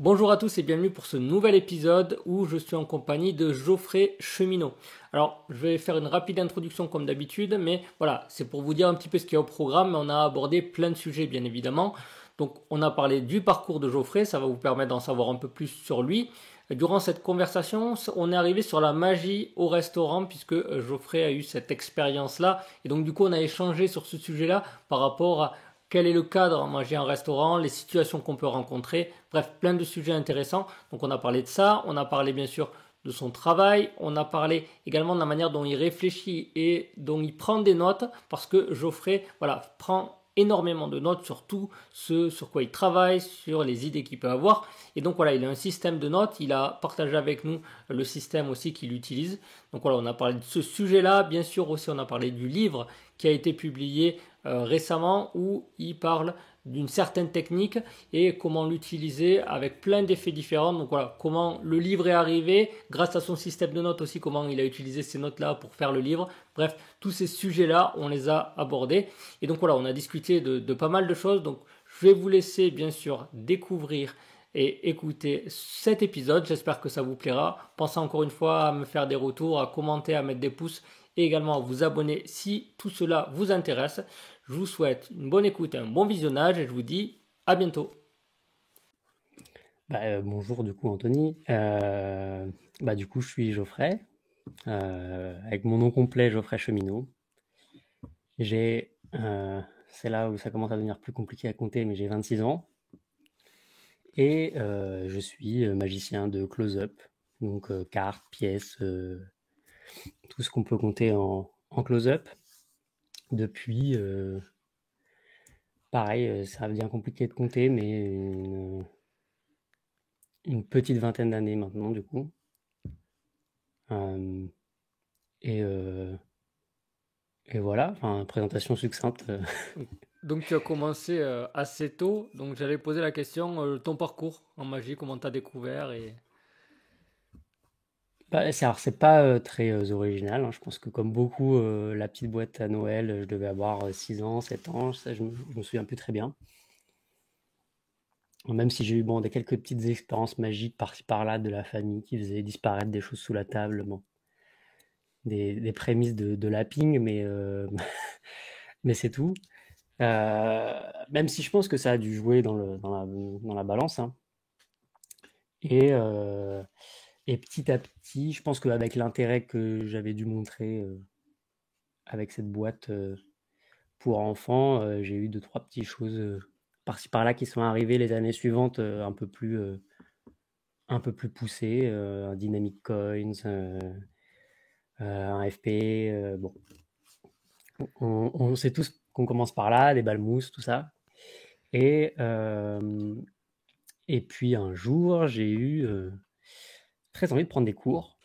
Bonjour à tous et bienvenue pour ce nouvel épisode où je suis en compagnie de Geoffrey Cheminot. Alors, je vais faire une rapide introduction comme d'habitude, mais voilà, c'est pour vous dire un petit peu ce qu'il y a au programme. On a abordé plein de sujets, bien évidemment. Donc, on a parlé du parcours de Geoffrey, ça va vous permettre d'en savoir un peu plus sur lui. Durant cette conversation, on est arrivé sur la magie au restaurant, puisque Geoffrey a eu cette expérience-là. Et donc, du coup, on a échangé sur ce sujet-là par rapport à quel est le cadre en manger un restaurant, les situations qu'on peut rencontrer, bref, plein de sujets intéressants. Donc on a parlé de ça, on a parlé bien sûr de son travail, on a parlé également de la manière dont il réfléchit et dont il prend des notes, parce que Geoffrey, voilà, prend énormément de notes sur tout ce sur quoi il travaille, sur les idées qu'il peut avoir. Et donc voilà, il a un système de notes, il a partagé avec nous le système aussi qu'il utilise. Donc voilà, on a parlé de ce sujet-là, bien sûr aussi on a parlé du livre qui a été publié récemment où il parle d'une certaine technique et comment l'utiliser avec plein d'effets différents. Donc voilà, comment le livre est arrivé, grâce à son système de notes aussi, comment il a utilisé ces notes-là pour faire le livre. Bref, tous ces sujets-là, on les a abordés. Et donc voilà, on a discuté de pas mal de choses. Donc je vais vous laisser bien sûr découvrir et écouter cet épisode. J'espère que ça vous plaira. Pensez encore une fois à me faire des retours, à commenter, à mettre des pouces et également à vous abonner si tout cela vous intéresse. Je vous souhaite une bonne écoute et un bon visionnage et je vous dis à bientôt. Bonjour du coup Anthony. Du coup je suis Geoffrey, avec mon nom complet Geoffrey Cheminot. C'est là où ça commence à devenir plus compliqué à compter, mais j'ai 26 ans et je suis magicien de close-up, donc cartes, pièces, tout ce qu'on peut compter en close-up. Depuis, pareil, ça devient compliqué de compter, mais une petite vingtaine d'années maintenant du coup. Euh, et, euh, et voilà, enfin présentation succincte. Donc tu as commencé assez tôt, donc j'allais poser la question, ton parcours en magie, comment tu as découvert et... C'est pas très original, hein. Je pense que comme beaucoup, la petite boîte à Noël, je devais avoir 6 ans, 7 ans, ça je me souviens plus très bien. Même si j'ai eu bon, des quelques petites expériences magiques par-ci par-là de la famille qui faisaient disparaître des choses sous la table, bon, des prémices de lapping, mais c'est tout. Euh, Même si je pense que ça a dû jouer dans la balance, hein. Et, euh, et petit à petit, je pense qu'avec l'intérêt que j'avais dû montrer avec cette boîte pour enfants, j'ai eu deux, trois petites choses par-ci par-là qui sont arrivées les années suivantes un peu plus poussées, un Dynamic Coins, un FP. Bon, on sait tous qu'on commence par là, des balles mousse, tout ça. Et, euh, et puis un jour, j'ai eu très envie de prendre des cours.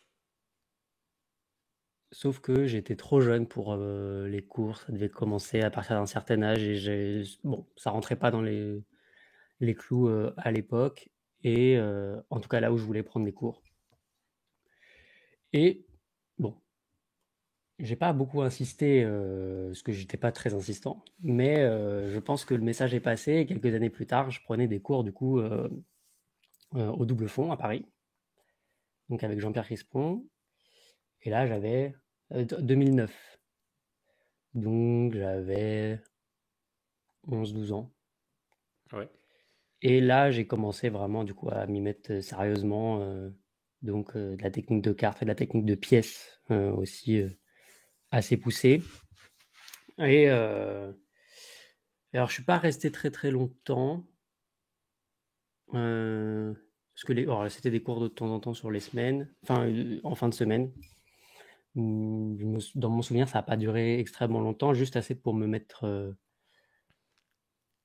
Sauf que j'étais trop jeune pour les cours, ça devait commencer à partir d'un certain âge et bon, ça rentrait pas dans les clous à l'époque et en tout cas là où je voulais prendre des cours. Et bon, j'ai pas beaucoup insisté parce que j'étais pas très insistant, mais je pense que le message est passé et quelques années plus tard, je prenais des cours du coup au Double Fond à Paris, donc avec Jean-Pierre Crispon. Et là j'avais 2009, donc j'avais 11 12 ans. Ouais. Et là, j'ai commencé vraiment du coup à m'y mettre sérieusement, donc de la technique de carte et de la technique de pièce aussi assez poussée. Et alors, je suis pas resté très très longtemps parce que alors, c'était des cours de temps en temps sur les semaines, enfin en fin de semaine. Dans mon souvenir, ça n'a pas duré extrêmement longtemps, juste assez pour me mettre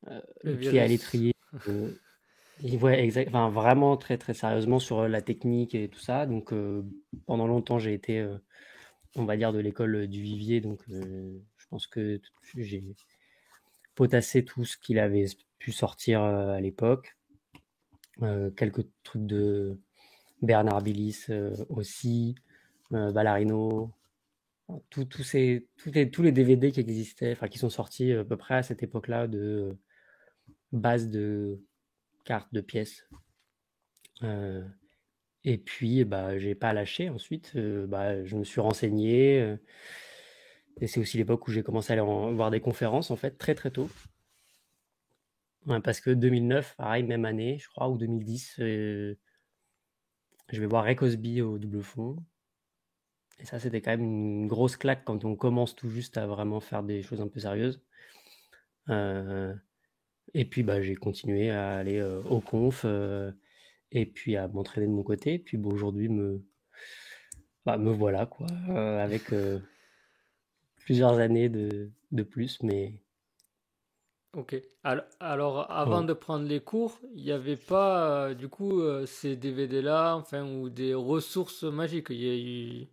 Le le pied à virus. l'étrier. Et ouais, exact. Enfin, vraiment très très sérieusement sur la technique et tout ça. Donc pendant longtemps, j'ai été, on va dire, de l'école du Vivier. Donc je pense que j'ai potassé tout ce qu'il avait pu sortir à l'époque. Quelques trucs de Bernard Billis aussi, Ballarino, tous les DVD qui existaient, enfin qui sont sortis à peu près à cette époque-là de base de cartes de pièces. Euh, et puis, bah, j'ai pas lâché ensuite. Bah, je me suis renseigné. Et c'est aussi l'époque où j'ai commencé à aller voir des conférences, en fait, très très tôt. Ouais, parce que 2009, pareil, même année, je crois, ou 2010, je vais voir Ray Cosby au double fond. Et ça, c'était quand même une grosse claque quand on commence tout juste à vraiment faire des choses un peu sérieuses. Euh, et puis, bah, j'ai continué à aller au conf et puis à m'entraîner de mon côté. Et puis, bon, aujourd'hui, me voilà, quoi, avec plusieurs années de plus. Mais Ok. Alors, avant ouais. de prendre les cours, il n'y avait pas, du coup, ces DVD-là, enfin, ou des ressources magiques. Il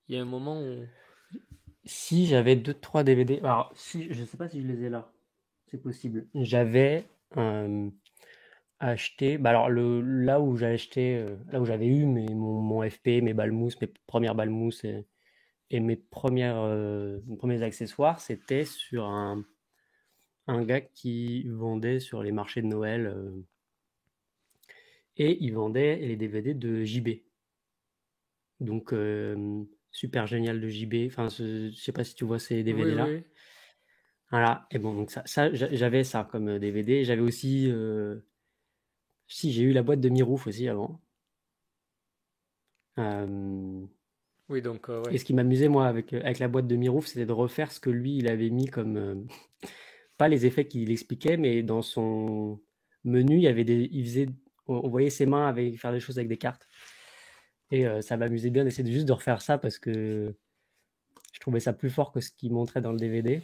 y a un moment où... Si j'avais deux, trois DVD, alors si, je sais pas si je les ai là, c'est possible. J'avais acheté, bah alors là où j'ai acheté, là où j'avais eu mon FP, mes balles-mousses, mes premières balles-mousses et mes premiers accessoires, c'était sur un gars qui vendait sur les marchés de Noël et il vendait les DVD de JB. Donc super génial de JB. Enfin, je sais pas si tu vois ces Oui, DVD là. oui. Voilà. Et bon, donc j'avais ça comme DVD. J'avais aussi, si j'ai eu la boîte de Mirouf aussi avant. Euh, Oui, donc, Et ouais. ce qui m'amusait, moi, avec la boîte de Mirouf, c'était de refaire ce que lui, il avait mis comme... pas les effets qu'il expliquait, mais dans son menu, il y avait il faisait, on voyait ses mains faire des choses avec des cartes. Et ça m'amusait bien d'essayer juste de refaire ça parce que je trouvais ça plus fort que ce qu'il montrait dans le DVD.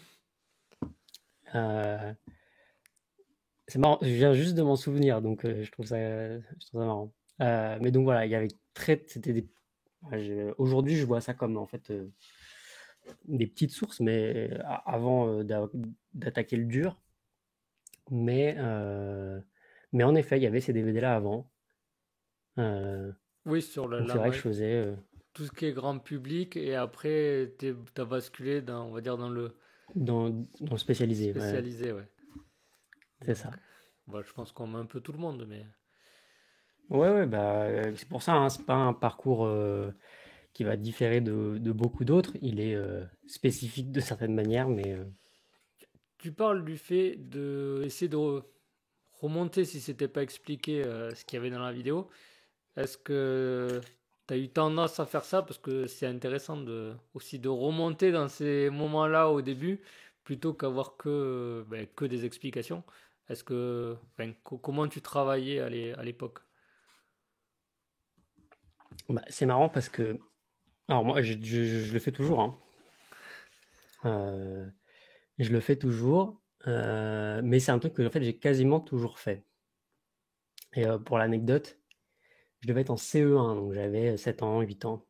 Euh, c'est marrant, je viens juste de m'en souvenir, donc je trouve ça marrant. Mais donc voilà, il y avait c'était des... ouais, aujourd'hui, je vois ça comme en fait des petites sources, mais avant d'attaquer le dur. Mais, euh, mais en effet, il y avait ces DVD-là avant. Euh, Oui, sur donc c'est vrai que je ouais, faisais tout ce qui est grand public, et après, t'as basculé dans, on va dire, dans le dans le spécialisé. Ouais, spécialisé, ouais. c'est Donc, ça. bah, je pense qu'on met un peu tout le monde, mais... Ouais, ouais, bah, c'est pour ça, hein, c'est pas un parcours qui va différer de beaucoup d'autres. Il est spécifique de certaines manières, mais Tu parles du fait de essayer de remonter, si c'était pas expliqué, ce qu'il y avait dans la vidéo. Est-ce que tu as eu tendance à faire ça? Parce que c'est intéressant aussi de remonter dans ces moments-là au début, plutôt qu'avoir que des explications. Comment tu travaillais à l'époque? bah, c'est marrant parce que, alors moi, je le fais toujours, hein. Euh, je le fais toujours, mais c'est un truc que en fait, j'ai quasiment toujours fait. Et pour l'anecdote, je devais être en CE1, donc j'avais 7 ans, 8 ans.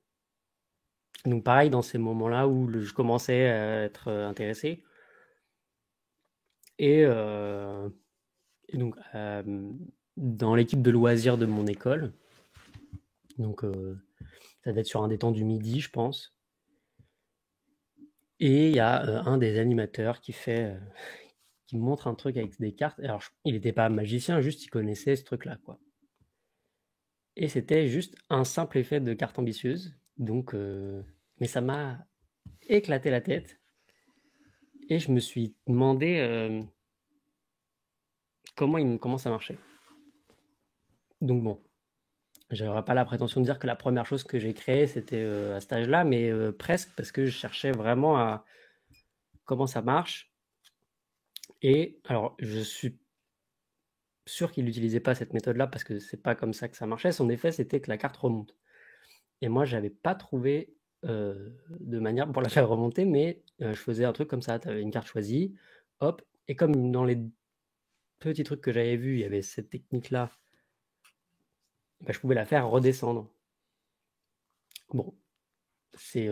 Donc pareil, dans ces moments-là où je commençais à être intéressé. Et, euh, et donc, dans l'équipe de loisirs de mon école, donc ça devait être sur un des temps du midi, je pense. Et il y a un des animateurs qui me montre un truc avec des cartes. Alors, il n'était pas magicien, juste il connaissait ce truc-là, quoi. Et c'était juste un simple effet de carte ambitieuse. Donc, mais ça m'a éclaté la tête. Et je me suis demandé comment ça marchait. Donc bon, j'aurais pas la prétention de dire que la première chose que j'ai créée, c'était à cet âge-là, mais presque, parce que je cherchais vraiment à comment ça marche. Et alors, je suis sûr qu'il n'utilisait pas cette méthode-là, parce que c'est pas comme ça que ça marchait. Son effet, c'était que la carte remonte. Et moi, j'avais pas trouvé de manière pour la faire remonter, mais je faisais un truc comme ça. Tu avais une carte choisie, hop, et comme dans les petits trucs que j'avais vus, il y avait cette technique-là, bah, je pouvais la faire redescendre. Bon, c'est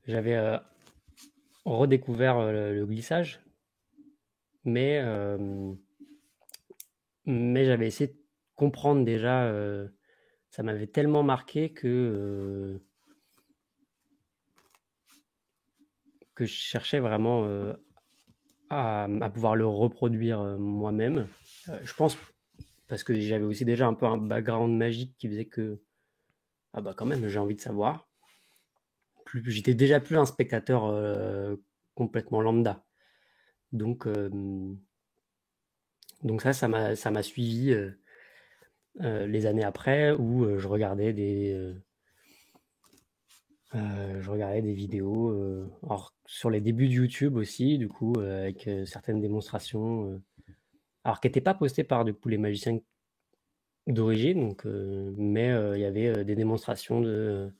j'avais redécouvert le glissage, mais, mais j'avais essayé de comprendre déjà. Ça m'avait tellement marqué que je cherchais vraiment à pouvoir le reproduire moi-même. Je pense parce que j'avais aussi déjà un peu un background magique qui faisait que, ah bah quand même, j'ai envie de savoir. J'étais déjà plus un spectateur complètement lambda. Donc, euh, donc ça m'a suivi les années après où je regardais des vidéos, alors sur les débuts de YouTube aussi, du coup, avec certaines démonstrations, alors qui n'étaient pas postées par du coup les magiciens d'origine, donc, mais il y avait des démonstrations de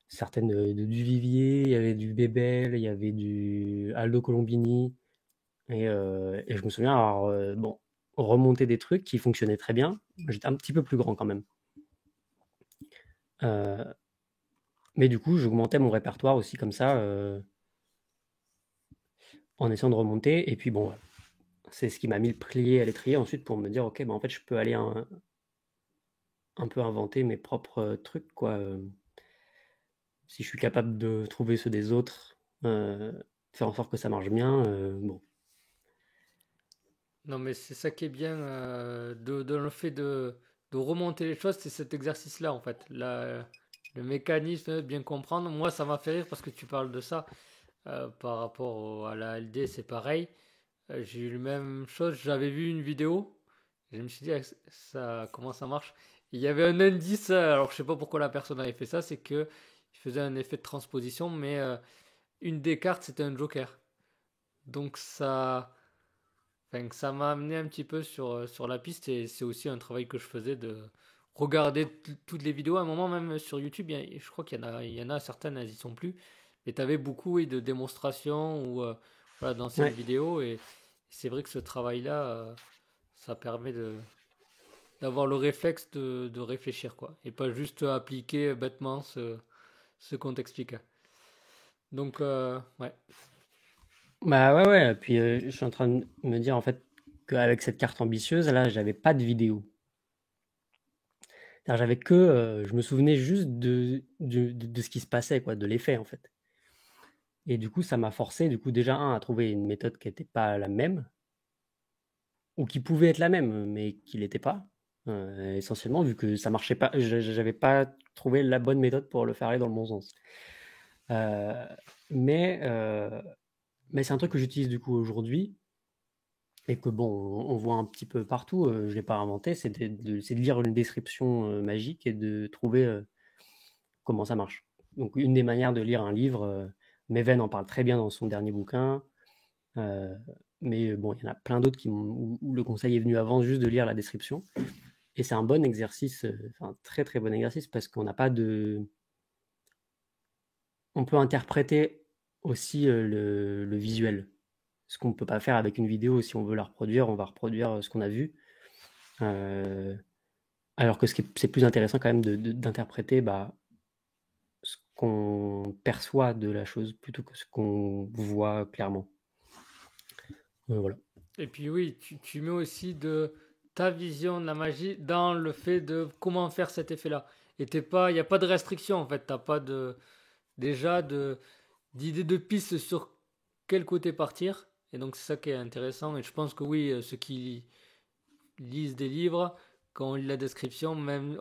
certaines de Duvivier, il y avait du Bébel, il y avait du Aldo Colombini, et je me souviens avoir bon, remonté des trucs qui fonctionnaient très bien. J'étais un petit peu plus grand quand même. Euh, mais du coup, j'augmentais mon répertoire aussi comme ça, en essayant de remonter. Et puis bon, c'est ce qui m'a mis le pied à l'étrier ensuite pour me dire, ok, bah en fait, je peux aller un peu inventer mes propres trucs, quoi. Si je suis capable de trouver ceux des autres, faire en sorte que ça marche bien, bon. Non, mais c'est ça qui est bien dans le fait de remonter les choses, c'est cet exercice-là, en fait. Le mécanisme, bien comprendre. Moi, ça m'a fait rire parce que tu parles de ça. Par rapport à la LD, c'est pareil. J'ai eu la même chose. J'avais vu une vidéo. Je me suis dit, ah, ça, comment ça marche? Il y avait un indice. Alors, je sais pas pourquoi la personne avait fait ça. C'est que il faisait un effet de transposition, mais une des cartes, c'était un joker. Donc, enfin, ça m'a amené un petit peu sur la piste. Et c'est aussi un travail que je faisais de regarder toutes les vidéos. À un moment, même sur YouTube, je crois qu'il y en a certaines, elles y sont plus. Mais tu avais beaucoup, oui, de démonstrations ou voilà, d'anciennes Ouais. vidéos. Et c'est vrai que ce travail-là, ça permet d'avoir le réflexe de réfléchir, quoi. Et pas juste appliquer bêtement ce qu'on t'explique. Donc, ouais. Bah ouais, ouais. Puis je suis en train de me dire en fait qu'avec cette carte ambitieuse, là, j'avais pas de vidéo. C'est-à-dire, j'avais que, je me souvenais juste de ce qui se passait, quoi, de l'effet en fait. Et du coup, ça m'a forcé, du coup, déjà, à trouver une méthode qui n'était pas la même, ou qui pouvait être la même, mais qui l'était pas. Essentiellement, vu que ça marchait pas, j'avais pas trouvé la bonne méthode pour le faire aller dans le bon sens. Euh, mais mais c'est un truc que j'utilise du coup aujourd'hui et que bon, on voit un petit peu partout. Je l'ai pas inventé, c'est de lire une description magique et de trouver comment ça marche. Donc une des manières de lire un livre, Maven en parle très bien dans son dernier bouquin. Euh, mais bon, il y en a plein d'autres où le conseil est venu avant juste de lire la description. Et c'est un bon exercice, enfin un très très bon exercice parce qu'on n'a pas de. On peut interpréter aussi le visuel. Ce qu'on ne peut pas faire avec une vidéo, si on veut la reproduire, on va reproduire ce qu'on a vu. Euh, alors que c'est plus intéressant quand même d'interpréter bah, ce qu'on perçoit de la chose plutôt que ce qu'on voit clairement. Voilà. Et puis oui, tu mets aussi de ta vision de la magie dans le fait de comment faire cet effet-là. Et il n'y a pas de restriction en fait. T'as pas déjà d'idée de piste sur quel côté partir. Et donc c'est ça qui est intéressant. Et je pense que oui, ceux qui lisent des livres, quand on lit la description, même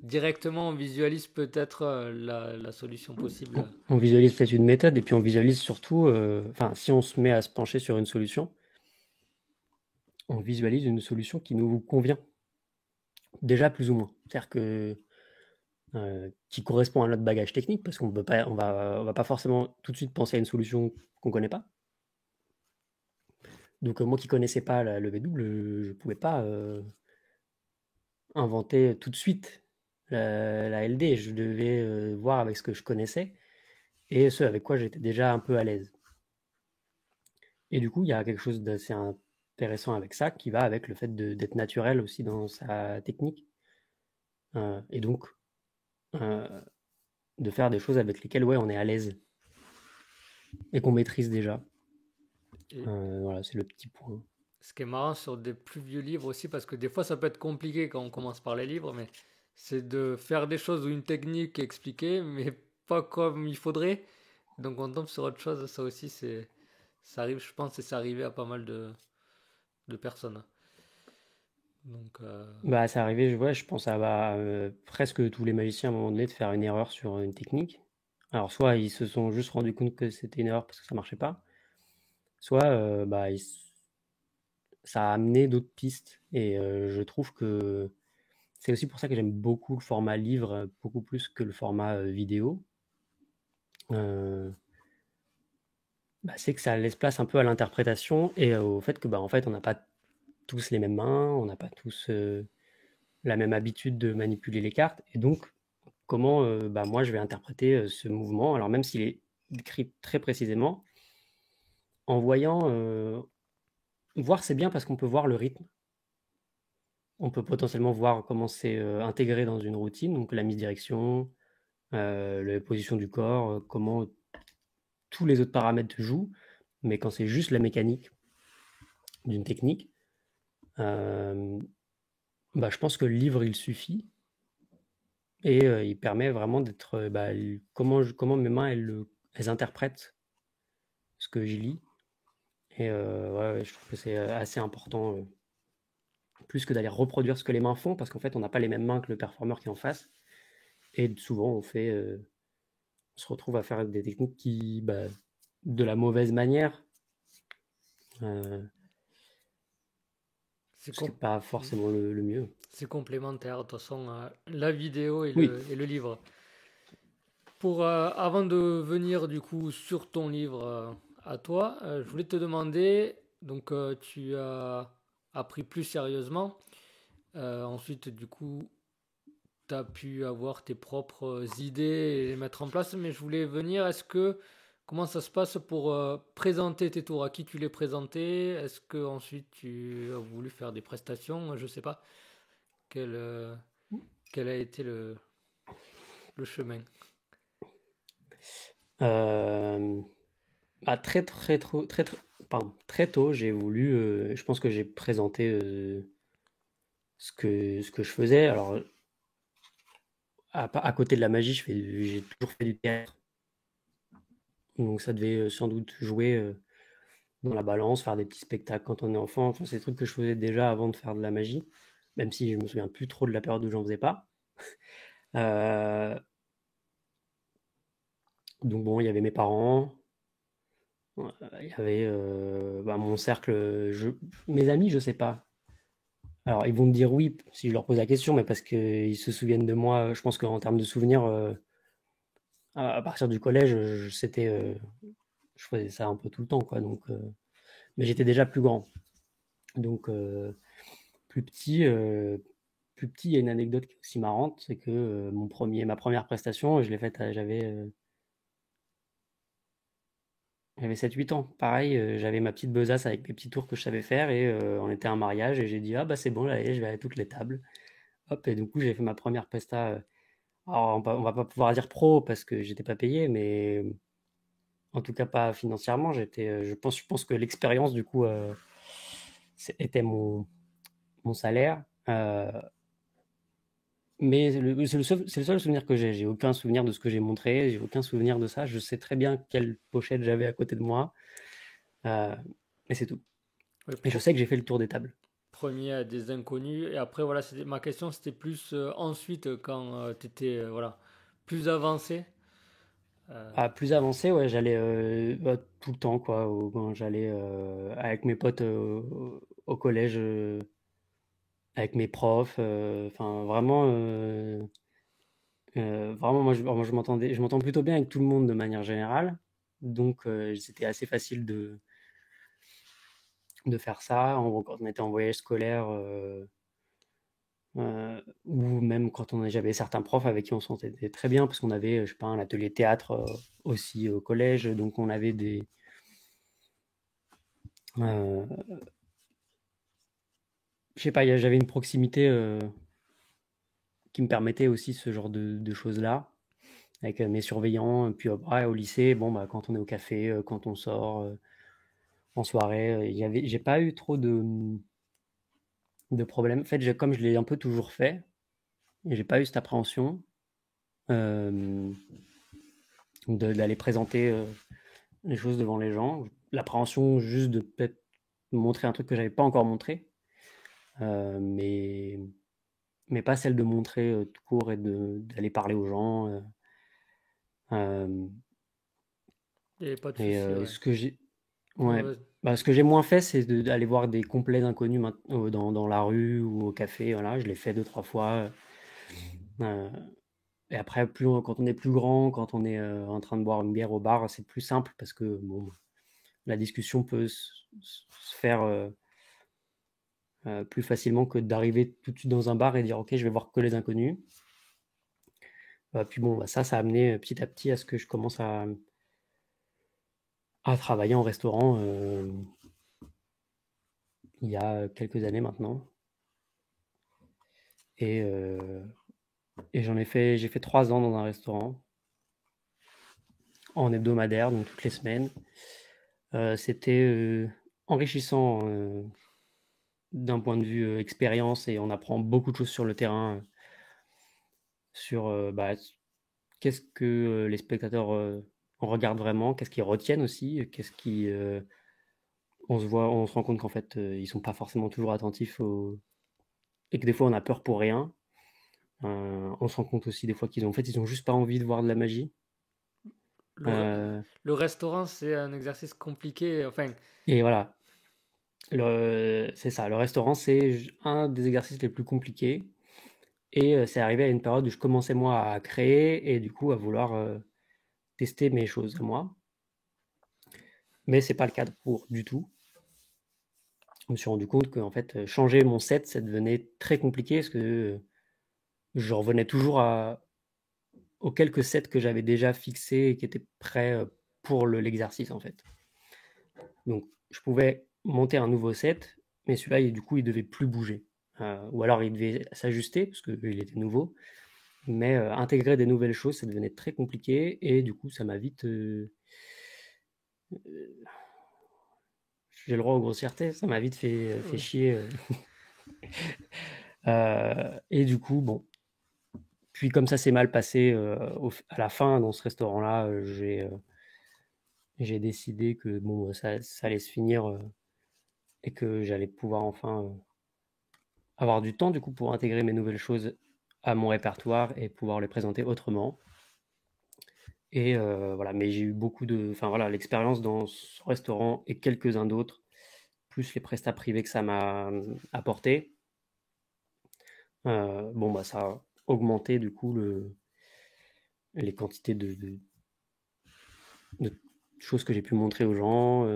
directement, on visualise peut-être la solution possible. On visualise peut-être une méthode et puis on visualise surtout, enfin, si on se met à se pencher sur une solution, on visualise une solution qui nous convient déjà plus ou moins. C'est-à-dire que qui correspond à notre bagage technique, parce qu'on peut pas, on va pas forcément tout de suite penser à une solution qu'on connaît pas. Donc moi qui connaissais pas la levée double, je pouvais pas inventer tout de suite la LD. Je devais voir avec ce que je connaissais et ce avec quoi j'étais déjà un peu à l'aise. Et du coup, il y a quelque chose d'assez intéressant avec ça, qui va avec le fait d'être naturel aussi dans sa technique, et donc euh, de faire des choses avec lesquelles ouais, on est à l'aise et qu'on maîtrise déjà. Et Voilà, c'est le petit point. ce qui est marrant sur des plus vieux livres aussi, parce que des fois ça peut être compliqué quand on commence par les livres, mais c'est de faire des choses ou une technique expliquée, mais pas comme il faudrait. Donc on tombe sur autre chose, ça aussi ça arrive, je pense, et c'est arrivé à pas mal de personnes. Donc, Bah, c'est arrivé, je pense à bah, presque tous les magiciens à un moment donné de faire une erreur sur une technique. Alors, soit ils se sont juste rendus compte que c'était une erreur parce que ça marchait pas, soit bah, ça a amené d'autres pistes. Et je trouve que c'est aussi pour ça que j'aime beaucoup le format livre, beaucoup plus que le format vidéo. Euh, Bah, c'est que ça laisse place un peu à l'interprétation et au fait que bah, en fait, on n'a pas tous les mêmes mains, on n'a pas tous la même habitude de manipuler les cartes. Et donc, comment bah, moi je vais interpréter ce mouvement, alors même s'il est décrit très précisément, en voyant, voir c'est bien parce qu'on peut voir le rythme, on peut potentiellement voir comment c'est intégré dans une routine, donc la mise direction, la position du corps, comment tous les autres paramètres jouent, mais quand c'est juste la mécanique d'une technique, euh, bah, je pense que le livre il suffit et il permet vraiment d'être bah, comment mes mains elles interprètent ce que j'y lis. Et ouais, ouais, je trouve que c'est assez important, plus que d'aller reproduire ce que les mains font, parce qu'en fait, on n'a pas les mêmes mains que le performeur qui est en face. Et souvent, on se retrouve à faire des techniques qui, bah, de la mauvaise manière, euh, c'est ce qui com- n'est pas hmm, forcément le mieux. c'est complémentaire, de toute façon, la vidéo et Oui. le livre. Avant de venir du coup sur ton livre à toi, je voulais te demander, donc tu as appris plus sérieusement, ensuite du coup tu as pu avoir tes propres idées et les mettre en place, mais je voulais venir, comment ça se passe pour présenter tes tours? À qui tu les présentais? Est-ce que ensuite tu as voulu faire des prestations? Je sais pas. Quel, euh, quel a été le chemin? Euh, Bah, pardon, très tôt, j'ai voulu, je pense que j'ai présenté ce que je faisais. Alors, à côté de la magie, j'ai toujours fait du théâtre. Donc ça devait sans doute jouer dans la balance, faire des petits spectacles quand on est enfant. Enfin, c'est des trucs que je faisais déjà avant de faire de la magie, même si je me souviens plus trop de la période où j'en faisais pas. Euh, donc bon, il y avait mes parents, il y avait bah, mon cercle, mes amis, je sais pas. Alors ils vont me dire oui si je leur pose la question, mais parce qu'ils se souviennent de moi. Je pense qu'en termes de souvenirs, à partir du collège, je faisais ça un peu tout le temps, quoi. Donc, mais j'étais déjà plus grand. Donc, plus petit, il y a une anecdote qui est aussi marrante, c'est que ma première prestation, je l'ai faite, j'avais 7-8 ans. Pareil, j'avais ma petite besace avec mes petits tours que je savais faire et on était à un mariage et j'ai dit ah bah c'est bon, allez, je vais à toutes les tables. Hop, et du coup j'ai fait ma première presta. Alors on va pas pouvoir dire pro parce que j'étais pas payé, mais en tout cas pas financièrement. Je pense que l'expérience du coup était mon salaire. Mais c'est le seul souvenir que j'ai. J'ai aucun souvenir de ce que j'ai montré, j'ai aucun souvenir de ça. Je sais très bien quelle pochette j'avais à côté de moi, euh, mais c'est tout. Oui, Et je sais que j'ai fait le tour des tables. premier à des inconnus. Et après, voilà, ma question, c'était plus ensuite, quand tu étais voilà, plus avancé. Euh, À plus avancé, ouais, j'allais bah, tout le temps, quoi. Quand j'allais avec mes potes au collège, avec mes profs, enfin vraiment, vraiment, moi, je m'entends plutôt bien avec tout le monde de manière générale, donc c'était assez facile de faire ça. Quand on était en voyage scolaire, ou même quand j'avais certains profs avec qui on s'entendait très bien, parce qu'on avait, je sais pas, un atelier théâtre aussi au collège, donc on avait euh, je sais pas, j'avais une proximité qui me permettait aussi ce genre de choses-là, avec mes surveillants, et puis ouais, au lycée, bon, bah, quand on est au café, quand on sort en soirée, j'ai pas eu trop de problèmes. En fait, comme je l'ai un peu toujours fait, j'ai pas eu cette appréhension euh, d'aller présenter les choses devant les gens. L'appréhension juste de peut-être montrer un truc que j'avais pas encore montré. mais pas celle de montrer tout court et d'aller parler aux gens. Euh, Et pas de et souci, ouais. ce que j'ai, Ouais, ouais, bah, ce que j'ai moins fait, c'est d'aller voir des complets d'inconnus dans la rue ou au café. Voilà, je l'ai fait deux, trois fois. Euh, et après, quand on est plus grand, quand on est en train de boire une bière au bar, c'est plus simple parce que bon, la discussion peut se faire plus facilement que d'arriver tout de suite dans un bar et dire ok, je vais voir que les inconnus. Puis bon, bah, ça a amené petit à petit à ce que je commence à travailler en restaurant il y a quelques années maintenant. Et, euh, et j'ai fait 3 ans dans un restaurant en hebdomadaire, donc toutes les semaines. C'était enrichissant d'un point de vue expérience et on apprend beaucoup de choses sur le terrain, sur bah, qu'est-ce que les spectateurs regardent vraiment, qu'est-ce qu'ils retiennent aussi, on se rend compte qu'en fait ils sont pas forcément toujours attentifs et que des fois on a peur pour rien. On se rend compte aussi des fois ils ont juste pas envie de voir de la magie. le, Euh, le restaurant, c'est un exercice compliqué. Enfin, et voilà, c'est ça. Le restaurant, c'est un des exercices les plus compliqués. Et c'est arrivé à une période où je commençais moi à créer et du coup à vouloir tester mes choses à moi. Mais c'est pas le cas pour du tout. Je me suis rendu compte qu'en fait, changer mon set, ça devenait très compliqué parce que je revenais toujours aux quelques sets que j'avais déjà fixés et qui étaient prêts pour l'exercice en fait. Donc je pouvais monter un nouveau set, mais celui-là, du coup, il devait plus bouger. Ou alors il devait s'ajuster parce qu'il était nouveau. Mais intégrer des nouvelles choses, ça devenait très compliqué et du coup, ça m'a vite j'ai le droit aux grossièretés, ça m'a vite fait oui. chier. Et du coup, bon. Puis comme ça s'est mal passé à la fin dans ce restaurant-là, j'ai décidé que bon, ça allait se finir et que j'allais pouvoir enfin avoir du temps du coup pour intégrer mes nouvelles choses à mon répertoire et pouvoir les présenter autrement. Et voilà, mais j'ai eu enfin voilà, l'expérience dans ce restaurant et quelques-uns d'autres, plus les prestats privés que ça m'a apporté. Bon bah ça a augmenté du coup les quantités de choses que j'ai pu montrer aux gens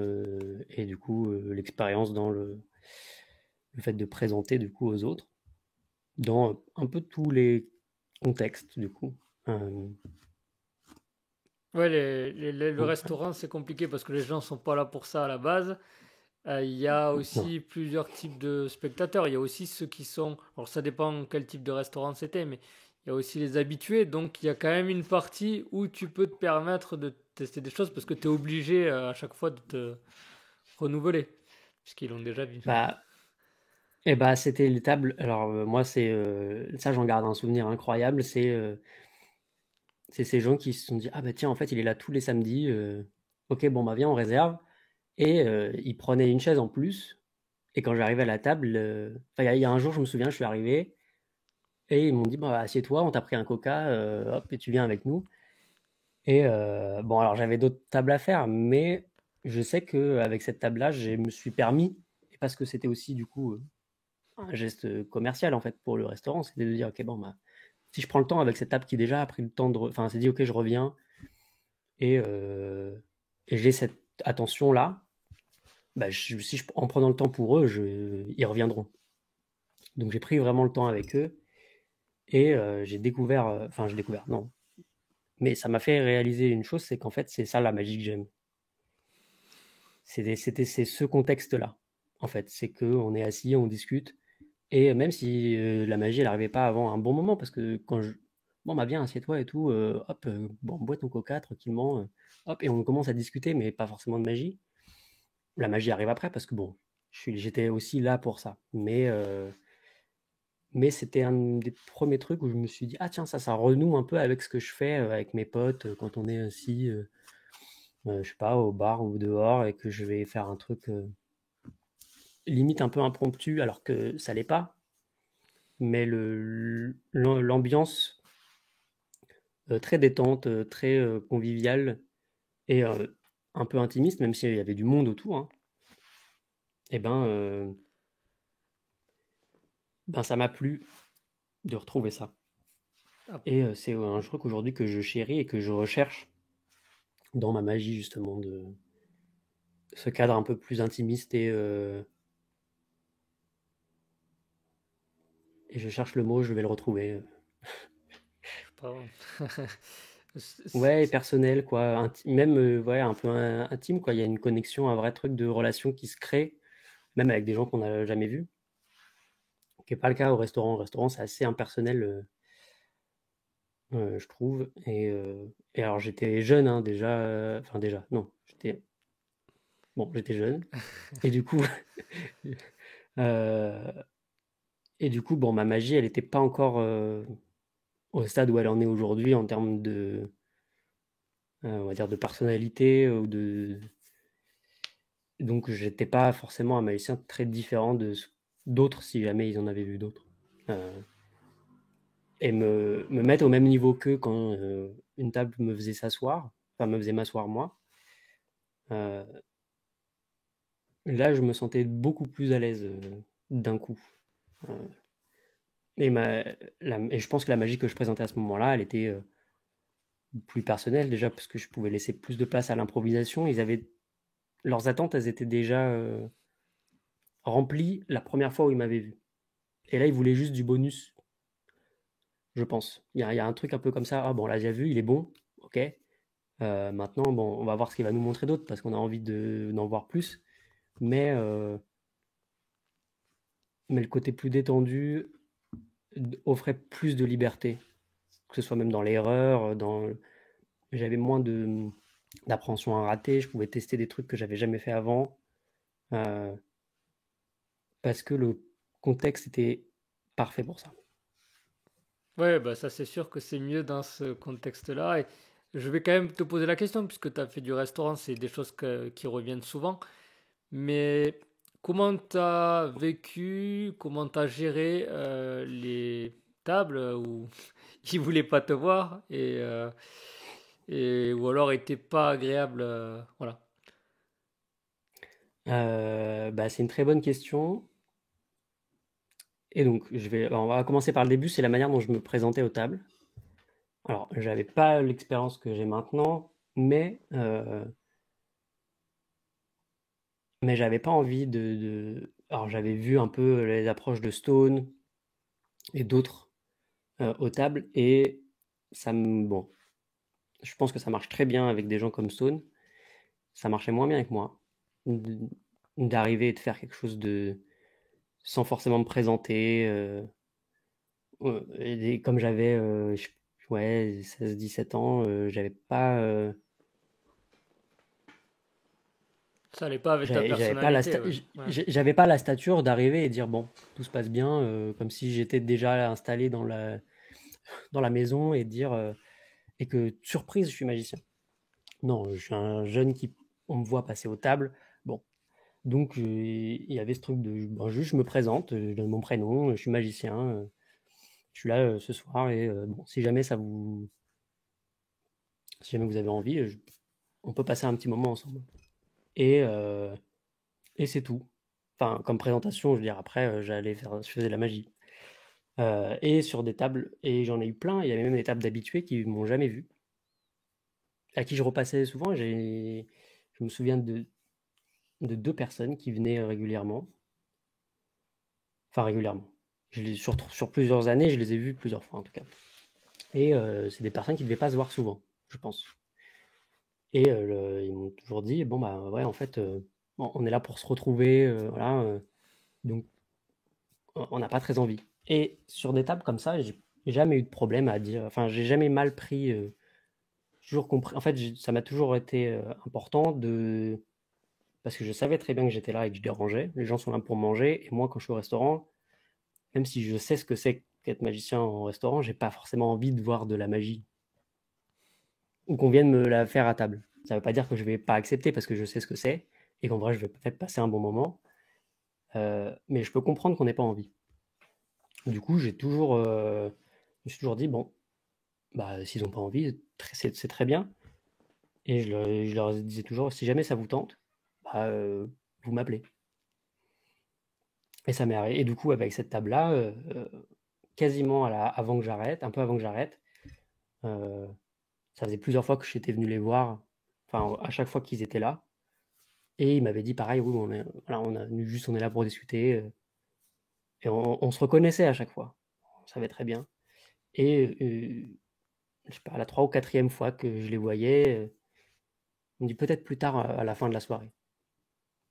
et du coup l'expérience dans le fait de présenter du coup aux autres dans un peu tous les contextes du coup. Euh, Ouais, le donc, restaurant, c'est compliqué parce que les gens sont pas là pour ça à la base. Il y a non. aussi plusieurs types de spectateurs. Il y a aussi ceux qui sont. Alors, ça dépend quel type de restaurant c'était, mais il y a aussi les habitués. Donc, il y a quand même une partie où tu peux te permettre de tester des choses parce que tu es obligé à chaque fois de te renouveler, puisqu'ils l'ont déjà vu. Bah, et bah c'était les tables. Alors moi c'est ça j'en garde un souvenir incroyable. C'est ces gens qui se sont dit ah bah tiens en fait il est là tous les samedis. Ok bon bah viens on réserve et ils prenaient une chaise en plus. Et quand j'arrivais à la table, enfin, il y a un jour, je me souviens, je suis arrivé et ils m'ont dit, bah, assieds-toi, on t'a pris un coca, hop, et tu viens avec nous. Et bon, alors j'avais d'autres tables à faire, mais je sais qu'avec cette table-là, je me suis permis, et parce que c'était aussi du coup un geste commercial en fait pour le restaurant, c'était de dire, ok, bon, bah, si je prends le temps avec cette table qui déjà a pris le temps enfin, c'est dit, ok, je reviens, et, euh, et j'ai cette attention-là, bah, en prenant le temps pour eux, ils reviendront. Donc j'ai pris vraiment le temps avec eux. Et j'ai découvert, enfin j'ai découvert, non, mais ça m'a fait réaliser une chose, c'est qu'en fait c'est ça la magie que j'aime. C'est ce contexte-là, en fait, c'est que on est assis, on discute, et même si la magie elle arrivait pas avant un bon moment, parce que bon bah viens assieds-toi et tout, hop, bon bois ton coca tranquillement, hop, et on commence à discuter, mais pas forcément de magie. La magie arrive après parce que bon, j'étais aussi là pour ça, mais c'était un des premiers trucs où je me suis dit: «Ah tiens, ça renoue un peu avec ce que je fais, avec mes potes, quand on est assis, je sais pas, au bar ou dehors et que je vais faire un truc, limite un peu impromptu, alors que ça l'est pas. Mais l'ambiance très détente, très conviviale et un peu intimiste, même s'il y avait du monde autour, hein, et ben ça m'a plu de retrouver ça. Ah, Et c'est un truc aujourd'hui que je chéris et que je recherche dans ma magie justement de ce cadre un peu plus intimiste et je cherche le mot, je vais le retrouver. je sais pas. Ouais, personnel quoi, même ouais, un peu intime quoi. Il y a une connexion, un vrai truc de relation qui se crée, même avec des gens qu'on n'a jamais vus, qui n'est pas le cas au restaurant. Au restaurant, c'est assez impersonnel, je trouve. Et alors j'étais jeune hein, déjà, enfin déjà, non, j'étais jeune. Et du coup, euh, bon, ma magie, elle n'était pas encore au stade où elle en est aujourd'hui en termes de, on va dire, de personnalité ou de. Donc, j'étais pas forcément un magicien très différent d'autres si jamais ils en avaient vu d'autres. Euh, et me mettre au même niveau qu'eux quand une table me faisait s'asseoir, enfin me faisait m'asseoir moi. euh, Là, je me sentais beaucoup plus à l'aise d'un coup. Euh, et je pense que la magie que je présentais à ce moment-là, elle était plus personnelle déjà parce que je pouvais laisser plus de place à l'improvisation. Leurs attentes, elles étaient déjà remplies la première fois où ils m'avaient vu. Et là, ils voulaient juste du bonus, je pense. Il y a un truc un peu comme ça. Ah bon, là, j'ai vu, il est bon, ok. Maintenant, bon, on va voir ce qu'il va nous montrer d'autre parce qu'on a envie d'en voir plus. Mais, euh, mais le côté plus détendu offrait plus de liberté, que ce soit même dans l'erreur, j'avais moins d'appréhension à rater, je pouvais tester des trucs que j'avais jamais fait avant, euh, parce que le contexte était parfait pour ça. Ouais, bah ça c'est sûr que c'est mieux dans ce contexte-là. Et je vais quand même te poser la question, puisque tu as fait du restaurant, c'est des choses qui reviennent souvent. Mais comment tu as vécu, comment tu as géré les tables où ils voulaient pas te voir ou alors étaient pas agréables, voilà. Bah, c'est une très bonne question. Et donc, on va commencer par le début, c'est la manière dont je me présentais aux tables. Alors, j'avais pas l'expérience que j'ai maintenant, mais j'avais pas envie Alors, j'avais vu un peu les approches de Stone et d'autres aux tables, et bon, je pense que ça marche très bien avec des gens comme Stone. Ça marchait moins bien avec moi. D- D'arriver et de faire quelque chose sans forcément me présenter. Comme j'avais ouais, 16-17 ans, j'avais pas. Ça allait pas avec ta personnalité, ouais. Ouais. J'avais pas la stature d'arriver et dire bon, tout se passe bien, comme si j'étais déjà installé dans la maison et dire et que surprise, je suis magicien. Non, je suis un jeune qui on me voit passer aux tables. Bon, donc il y avait ce truc de bon, juste je me présente, je donne mon prénom, je suis magicien, je suis là ce soir et bon, si jamais vous avez envie, on peut passer un petit moment ensemble. Et et c'est tout. Enfin, comme présentation, je veux dire, après, je faisais de la magie. Et sur des tables, et j'en ai eu plein, il y avait même des tables d'habitués qui m'ont jamais vu, à qui je repassais souvent. Je me souviens de deux personnes qui venaient régulièrement, enfin régulièrement. Sur plusieurs années, je les ai vues plusieurs fois en tout cas. Et c'est des personnes qui ne devaient pas se voir souvent, je pense. Et ils m'ont toujours dit, bon bah ouais, en fait, on est là pour se retrouver, voilà, donc on n'a pas très envie. Et sur des tables comme ça, j'ai jamais eu de problème à dire, enfin, j'ai jamais mal pris, toujours compris. En fait, ça m'a toujours été important parce que je savais très bien que j'étais là et que je dérangeais. Les gens sont là pour manger, et moi, quand je suis au restaurant, même si je sais ce que c'est qu'être magicien au restaurant, j'ai pas forcément envie de voir de la magie ou qu'on vienne me la faire à table. Ça veut pas dire que je vais pas accepter parce que je sais ce que c'est et qu'en vrai, je vais peut-être passer un bon moment. Mais je peux comprendre qu'on n'ait pas envie. Du coup, je me suis toujours dit: «Bon, bah, s'ils ont pas envie, c'est très bien». Et je leur disais toujours: «Si jamais ça vous tente, bah, vous m'appelez». Et ça m'est arrivé et du coup, avec cette table-là, quasiment avant que j'arrête, un peu avant que j'arrête, heu, ça faisait plusieurs fois que j'étais venu les voir, enfin, à chaque fois qu'ils étaient là et ils m'avaient dit pareil: «Oui, voilà, on est là pour discuter», et on se reconnaissait à chaque fois. On savait très bien et je sais pas, la 3 ou 4e fois que je les voyais, on me dit: «Peut-être plus tard, à la fin de la soirée».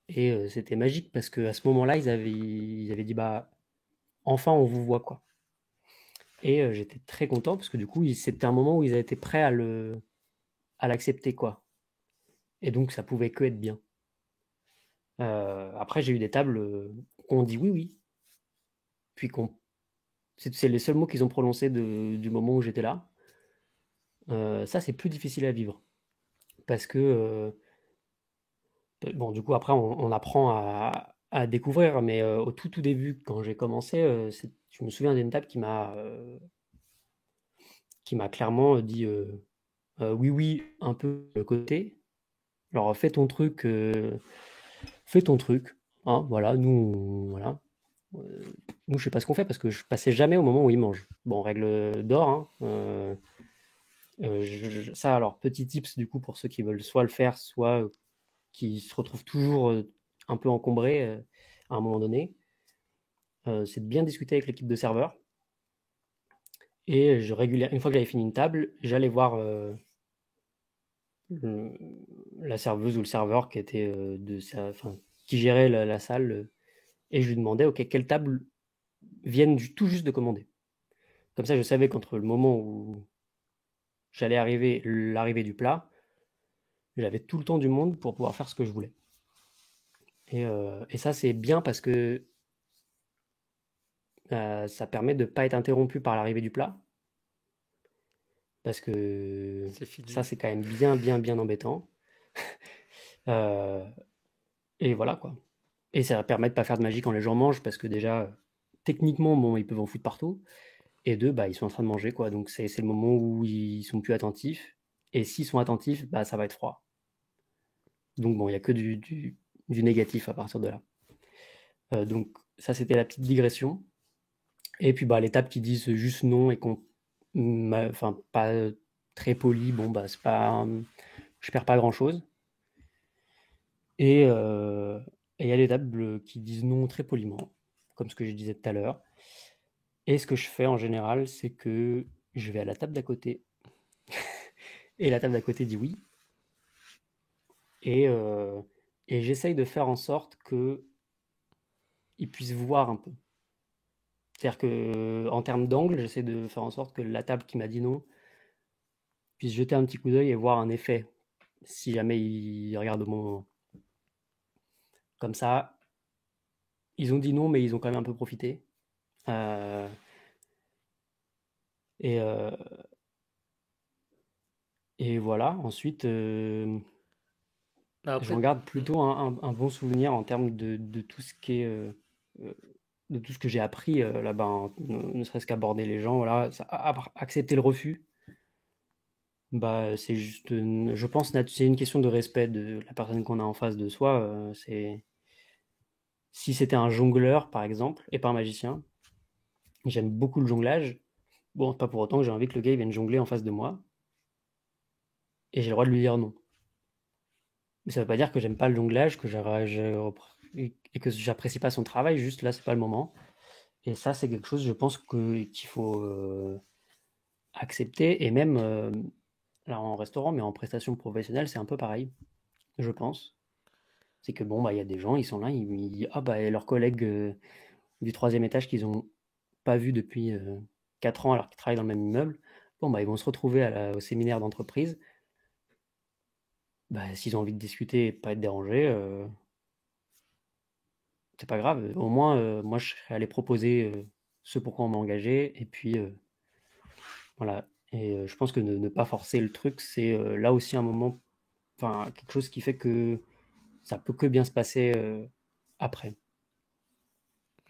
Et c'était magique parce qu'à ce moment-là, ils avaient dit: «Bah, enfin on vous voit, quoi». Et j'étais très content parce que du coup, c'était un moment où ils étaient prêts à l'accepter, quoi. Et donc ça pouvait que être bien. Après j'ai eu des tables, où on dit: «Oui, oui», puis c'est les seuls mots qu'ils ont prononcés du moment où j'étais là. Ça, c'est plus difficile à vivre parce que, bon, du coup après on apprend à découvrir, mais au tout, tout début quand j'ai commencé, je me souviens d'une table qui m'a clairement dit, «Oui, oui», un peu de côté. Alors fais ton truc, hein, voilà, voilà. Nous, je sais pas ce qu'on fait parce que je passais jamais au moment où ils mangent. Bon, règle d'or, hein, ça alors petit tips du coup pour ceux qui veulent soit le faire, soit, qui se retrouvent toujours, un peu encombrés, à un moment donné, c'est de bien discuter avec l'équipe de serveurs et une fois que j'avais fini une table, j'allais voir, le la serveuse ou le serveur qui était, enfin, qui gérait la salle, et je lui demandais: «OK, quelles tables viennent tout juste de commander?» Comme ça, je savais qu'entre le moment où j'allais arriver, l'arrivée du plat, j'avais tout le temps du monde pour pouvoir faire ce que je voulais. Et ça, c'est bien parce que ça permet de ne pas être interrompu par l'arrivée du plat, parce que C'est ça, fini. c'est quand même bien, bien, bien embêtant. Euh, et voilà quoi. Et ça permet de pas faire de magie quand les gens mangent, parce que déjà, techniquement, bon, ils peuvent en foutre partout. Et deux, bah, ils sont en train de manger, quoi. Donc c'est le moment où ils sont plus attentifs. Et s'ils sont attentifs, bah, ça va être froid. Donc bon, il n'y a que du négatif à partir de là. Donc ça, c'était la petite digression. Et puis bah, les tables qui disent juste non et qu'on, enfin, pas très poli, bon, bah, c'est pas, je perds pas grand-chose. Et il y a les tables qui disent non très poliment, comme ce que je disais tout à l'heure. Et ce que je fais en général, c'est que je vais à la table d'à côté et la table d'à côté dit oui. Et, et j'essaye de faire en sorte qu'ils puissent voir un peu. C'est-à-dire que en termes d'angle, j'essaie de faire en sorte que la table qui m'a dit non puisse jeter un petit coup d'œil et voir un effet, si jamais ils regardent au bon moment. Comme ça, ils ont dit non, mais ils ont quand même un peu profité. Euh, et, euh, et voilà, ensuite, j'en Après, garde hmm. plutôt un bon souvenir en termes de tout ce qui est, euh, de tout ce que j'ai appris là-bas, hein. Ne serait-ce qu'aborder les gens, voilà, accepter le refus. Bah, c'est juste, je pense, c'est une question de respect de la personne qu'on a en face de soi. Si c'était un jongleur, par exemple, et pas un magicien, j'aime beaucoup le jonglage. Bon, c'est pas pour autant que j'ai envie que le gars il vienne jongler en face de moi, et j'ai le droit de lui dire non. Mais ça veut pas dire que j'aime pas le jonglage, et que j'apprécie pas son travail, juste là, c'est pas le moment. Et ça, c'est quelque chose, je pense, qu'il faut accepter, et même là en restaurant, mais en prestation professionnelle, c'est un peu pareil, je pense. C'est que bon, bah, il y a des gens, ils sont là, ah bah, et leurs collègues du troisième étage qu'ils ont pas vu depuis 4 ans alors qu'ils travaillent dans le même immeuble, bon, bah, ils vont se retrouver au séminaire d'entreprise. Bah, s'ils ont envie de discuter et pas être dérangés, c'est pas grave. Au moins, moi, je serais allé proposer ce pourquoi on m'a engagé, et puis voilà. Et je pense que ne pas forcer le truc, c'est là aussi un moment, enfin, quelque chose qui fait que ça peut que bien se passer après.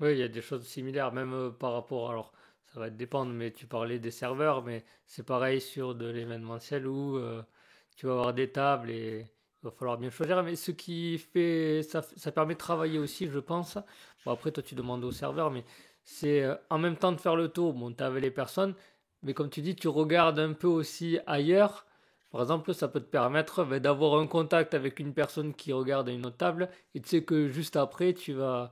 Oui, il y a des choses similaires, même par rapport, alors ça va dépendre, mais tu parlais des serveurs, mais c'est pareil sur de l'événementiel où tu vas avoir des tables et il va falloir bien choisir. Mais ce qui fait, ça permet de travailler aussi, je pense. Bon, après, toi, tu demandes au serveur, mais c'est en même temps de faire le tour. Bon, tu avec les personnes, mais comme tu dis, tu regardes un peu aussi ailleurs. Par exemple, ça peut te permettre d'avoir un contact avec une personne qui regarde à une autre table et tu sais que juste après, tu vas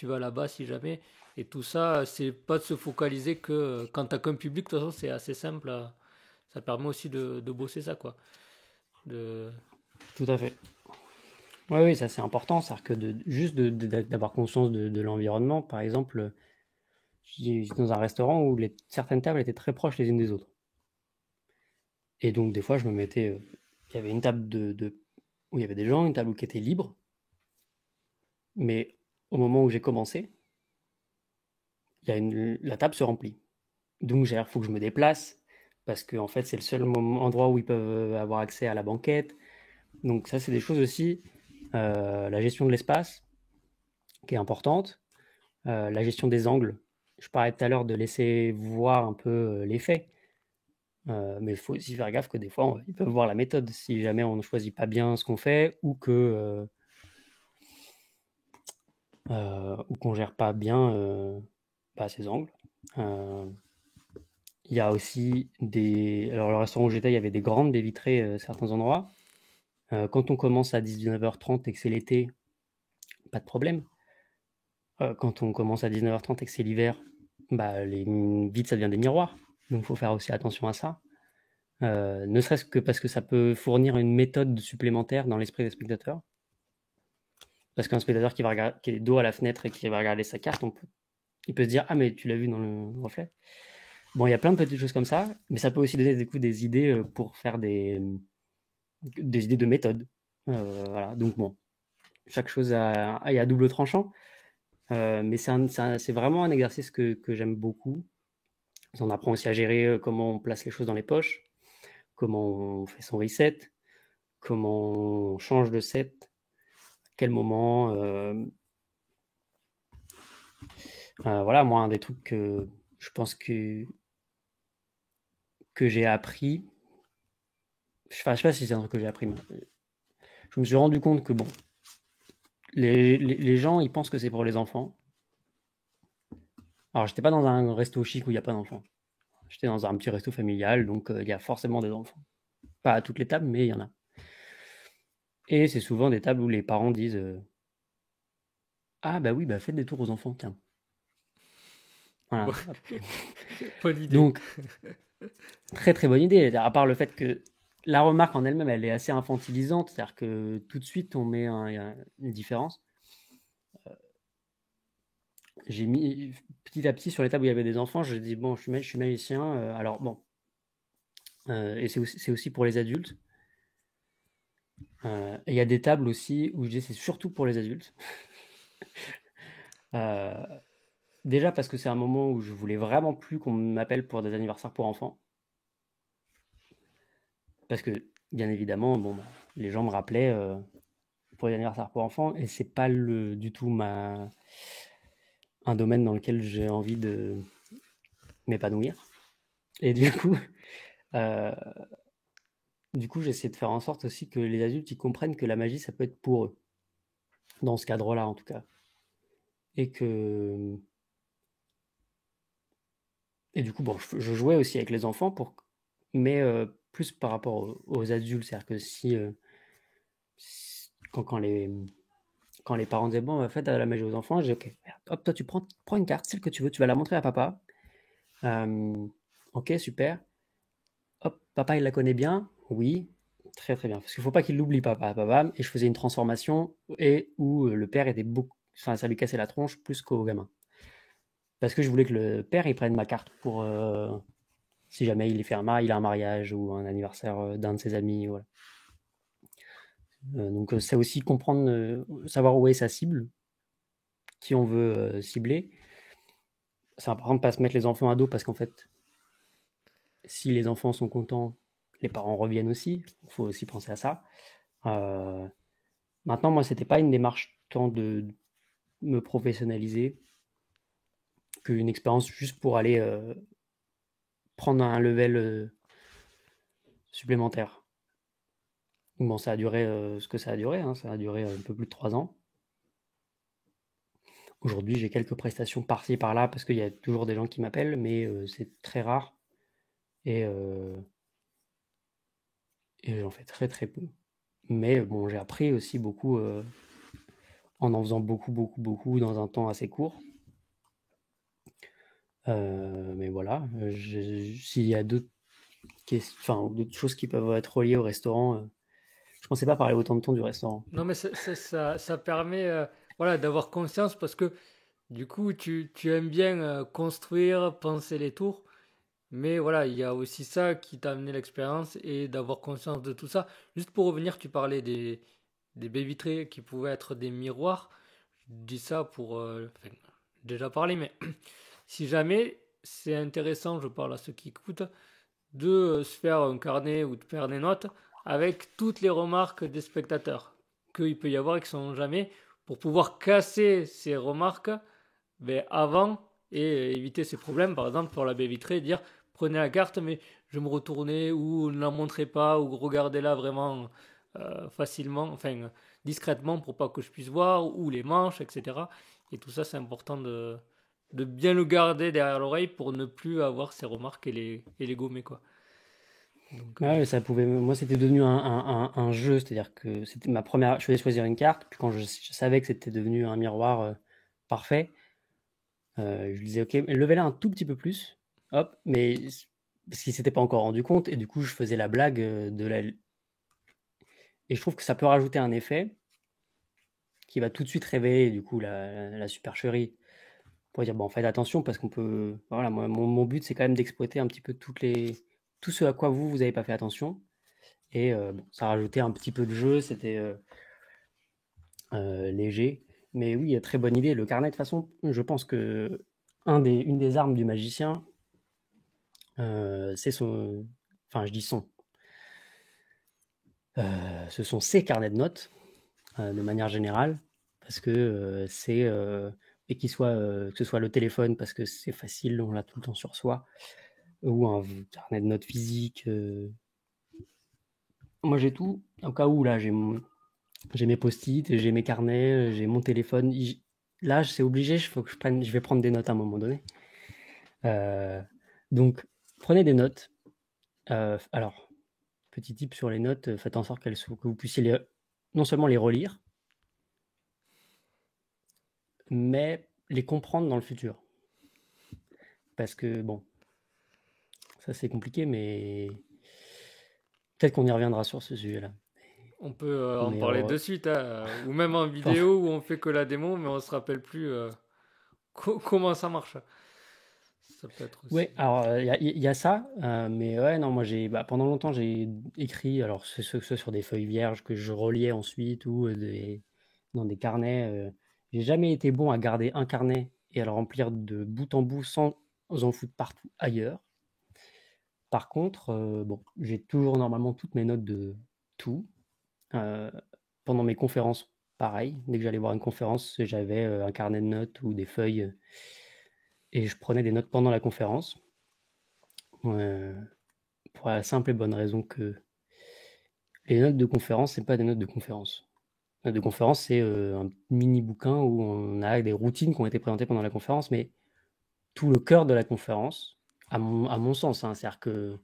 là-bas si jamais. Et tout ça, c'est pas de se focaliser que quand t'as qu'un public, de toute façon, c'est assez simple. Ça permet aussi de bosser ça, quoi. De... Tout à fait. Oui, oui, ça c'est important, c'est-à-dire que d'avoir conscience de l'environnement. Par exemple, j'étais dans un restaurant où certaines tables étaient très proches les unes des autres. Et donc des fois, je me mettais, il y avait une table où il y avait des gens, une table qui était libre, mais au moment où j'ai commencé, la table se remplit. Donc il faut que je me déplace, parce que en fait, c'est le seul endroit où ils peuvent avoir accès à la banquette. Donc ça, c'est des choses aussi, la gestion de l'espace, qui est importante, la gestion des angles. Je parlais tout à l'heure de laisser voir un peu l'effet, mais il faut aussi faire gaffe que des fois, ils peuvent voir la méthode, si jamais on ne choisit pas bien ce qu'on fait, ou qu'on gère pas bien ces angles. Euh, Il y a aussi des... Alors le restaurant où j'étais, il y avait des grandes baies vitrées certains endroits. Quand on commence à 19h30 et que c'est l'été, pas de problème. Quand on commence à 19h30 et que c'est l'hiver, les vitres, ça devient des miroirs. Donc il faut faire aussi attention à ça. Ne serait-ce que parce que ça peut fournir une méthode supplémentaire dans l'esprit des spectateurs. Parce qu'un spectateur qui est dos à la fenêtre et qui va regarder sa carte, il peut se dire: ah, mais tu l'as vu dans le reflet. Bon, il y a plein de petites choses comme ça, mais ça peut aussi donner des idées pour faire des idées de méthode. Voilà, donc bon, chaque chose est à double tranchant, mais c'est vraiment un exercice que j'aime beaucoup. On apprend aussi à gérer comment on place les choses dans les poches, comment on fait son reset, comment on change de set, à quel moment. Voilà, moi, un des trucs que je pense que j'ai appris, je sais pas si c'est un truc que j'ai appris, mais je me suis rendu compte que bon, les gens, ils pensent que c'est pour les enfants. Alors, j'étais pas dans un resto chic où il n'y a pas d'enfants. J'étais dans un petit resto familial, donc il y a forcément des enfants. Pas à toutes les tables, mais il y en a. Et c'est souvent des tables où les parents disent ah, bah oui, bah faites des tours aux enfants, tiens. Voilà. Bon, bonne idée. Donc, très très bonne idée. À part le fait que la remarque en elle-même, elle est assez infantilisante, c'est-à-dire que tout de suite, on met une différence. J'ai mis petit à petit sur les tables où il y avait des enfants, je dis bon, je suis magicien, alors bon, et c'est aussi pour les adultes. Et il y a des tables aussi où je dis c'est surtout pour les adultes. Euh, Déjà parce que c'est un moment où je voulais vraiment plus qu'on m'appelle pour des anniversaires pour enfants. Parce que, bien évidemment, bon, les gens me rappelaient pour les anniversaires pour enfants et c'est pas du tout un domaine dans lequel j'ai envie de m'épanouir. Et euh, du coup, j'essaie de faire en sorte aussi que les adultes ils comprennent que la magie, ça peut être pour eux, dans ce cadre-là en tout cas. Et que et du coup, bon, je jouais aussi avec les enfants mais plus par rapport aux adultes, c'est-à-dire que quand les parents disaient bon, faites la magie aux enfants, j'ai ok, hop, toi tu prends une carte, celle que tu veux, tu vas la montrer à papa. Euh, ok, super. Hop, papa il la connaît bien, oui, très très bien, parce qu'il faut pas qu'il l'oublie papa. Et je faisais une transformation et où le père était beaucoup, enfin ça lui cassait la tronche plus qu'au gamin, parce que je voulais que le père il prenne ma carte pour si jamais il a un mariage ou un anniversaire d'un de ses amis, voilà. Donc c'est aussi comprendre, savoir où est sa cible, qui on veut cibler. C'est important de ne pas se mettre les enfants à dos parce qu'en fait, si les enfants sont contents, les parents reviennent aussi. Il faut aussi penser à ça. Maintenant, moi, c'était pas une démarche tant de me professionnaliser. qu'une expérience juste pour aller prendre un level supplémentaire. Bon, ça a duré ce que ça a duré, hein, ça a duré un peu plus de 3 ans. Aujourd'hui, j'ai quelques prestations par-ci par-là parce qu'il y a toujours des gens qui m'appellent, mais c'est très rare et, et j'en fais très très peu. Mais bon, j'ai appris aussi beaucoup en faisant beaucoup, beaucoup, beaucoup dans un temps assez court. Mais voilà, s'il y a d'autres choses qui peuvent être reliées au restaurant, je pensais pas parler autant de temps du restaurant. Non, mais ça permet voilà, d'avoir conscience parce que du coup, tu aimes bien construire, penser les tours. Mais voilà, il y a aussi ça qui t'a amené l'expérience et d'avoir conscience de tout ça. Juste pour revenir, tu parlais des baies vitrées qui pouvaient être des miroirs. Je dis ça pour enfin, déjà parler, mais si jamais c'est intéressant, je parle à ceux qui écoutent, de se faire un carnet ou de faire des notes avec toutes les remarques des spectateurs qu'il peut y avoir et qui sont jamais pour pouvoir casser ces remarques ben, avant et éviter ces problèmes. Par exemple, pour la baie vitrée, dire prenez la carte, mais je me retournais ou ne la montrez pas ou regardez-la vraiment facilement, enfin discrètement pour pas que je puisse voir, ou les manches, etc. Et tout ça, c'est important de bien le garder derrière l'oreille pour ne plus avoir ces remarques et les gommer, quoi. Donc, Ouais, ça pouvait, moi, c'était devenu un jeu, c'est-à-dire que c'était ma première, je faisais choisir une carte, puis quand je savais que c'était devenu un miroir parfait, je lui disais, ok, levez-la un tout petit peu plus, hop, mais parce qu'il s'était pas encore rendu compte, et du coup, je faisais la blague de la. Et je trouve que ça peut rajouter un effet qui va tout de suite révéler, du coup, la supercherie. Pour dire, bon, faites attention, parce qu'on peut. Voilà, moi, mon but, c'est quand même d'exploiter un petit peu tout ce à quoi vous n'avez pas fait attention. Et bon, ça rajoutait un petit peu de jeu, c'était léger. Mais oui, très bonne idée. Le carnet, de toute façon, je pense que une des armes du magicien, c'est son. Enfin, je dis son. Ce sont ses carnets de notes, de manière générale, parce que c'est. Et que ce soit le téléphone, parce que c'est facile, on l'a tout le temps sur soi, ou un carnet de notes physique. Moi, j'ai tout, au cas où, là, j'ai mes post-it, j'ai mes carnets, j'ai mon téléphone. Là, c'est obligé, je vais prendre des notes à un moment donné. Euh, donc, prenez des notes. Alors, petit tip sur les notes, faites en sorte que vous puissiez non seulement les relire, mais les comprendre dans le futur. Parce que, bon, ça c'est compliqué, mais peut-être qu'on y reviendra sur ce sujet-là. on peut en Mais parler de suite, hein, ou même en vidéo où on fait que la démo, mais on se rappelle plus comment ça marche. Ça peut être aussi. ouais, alors il y a ça, mais ouais, non, moi pendant longtemps j'ai écrit, alors ce soit sur des feuilles vierges que je reliais ensuite ou dans des carnets. J'ai jamais été bon à garder un carnet et à le remplir de bout en bout sans en foutre partout ailleurs. Par contre, bon, j'ai toujours normalement toutes mes notes de tout. Euh, Pendant mes conférences, pareil, dès que j'allais voir une conférence, j'avais un carnet de notes ou des feuilles et je prenais des notes pendant la conférence. Euh, pour la simple et bonne raison que les notes de conférence, c'est pas des notes de conférence. Les notes de conférence, c'est un mini bouquin où on a des routines qui ont été présentées pendant la conférence, mais tout le cœur de la conférence, à mon sens, hein, c'est-à-dire que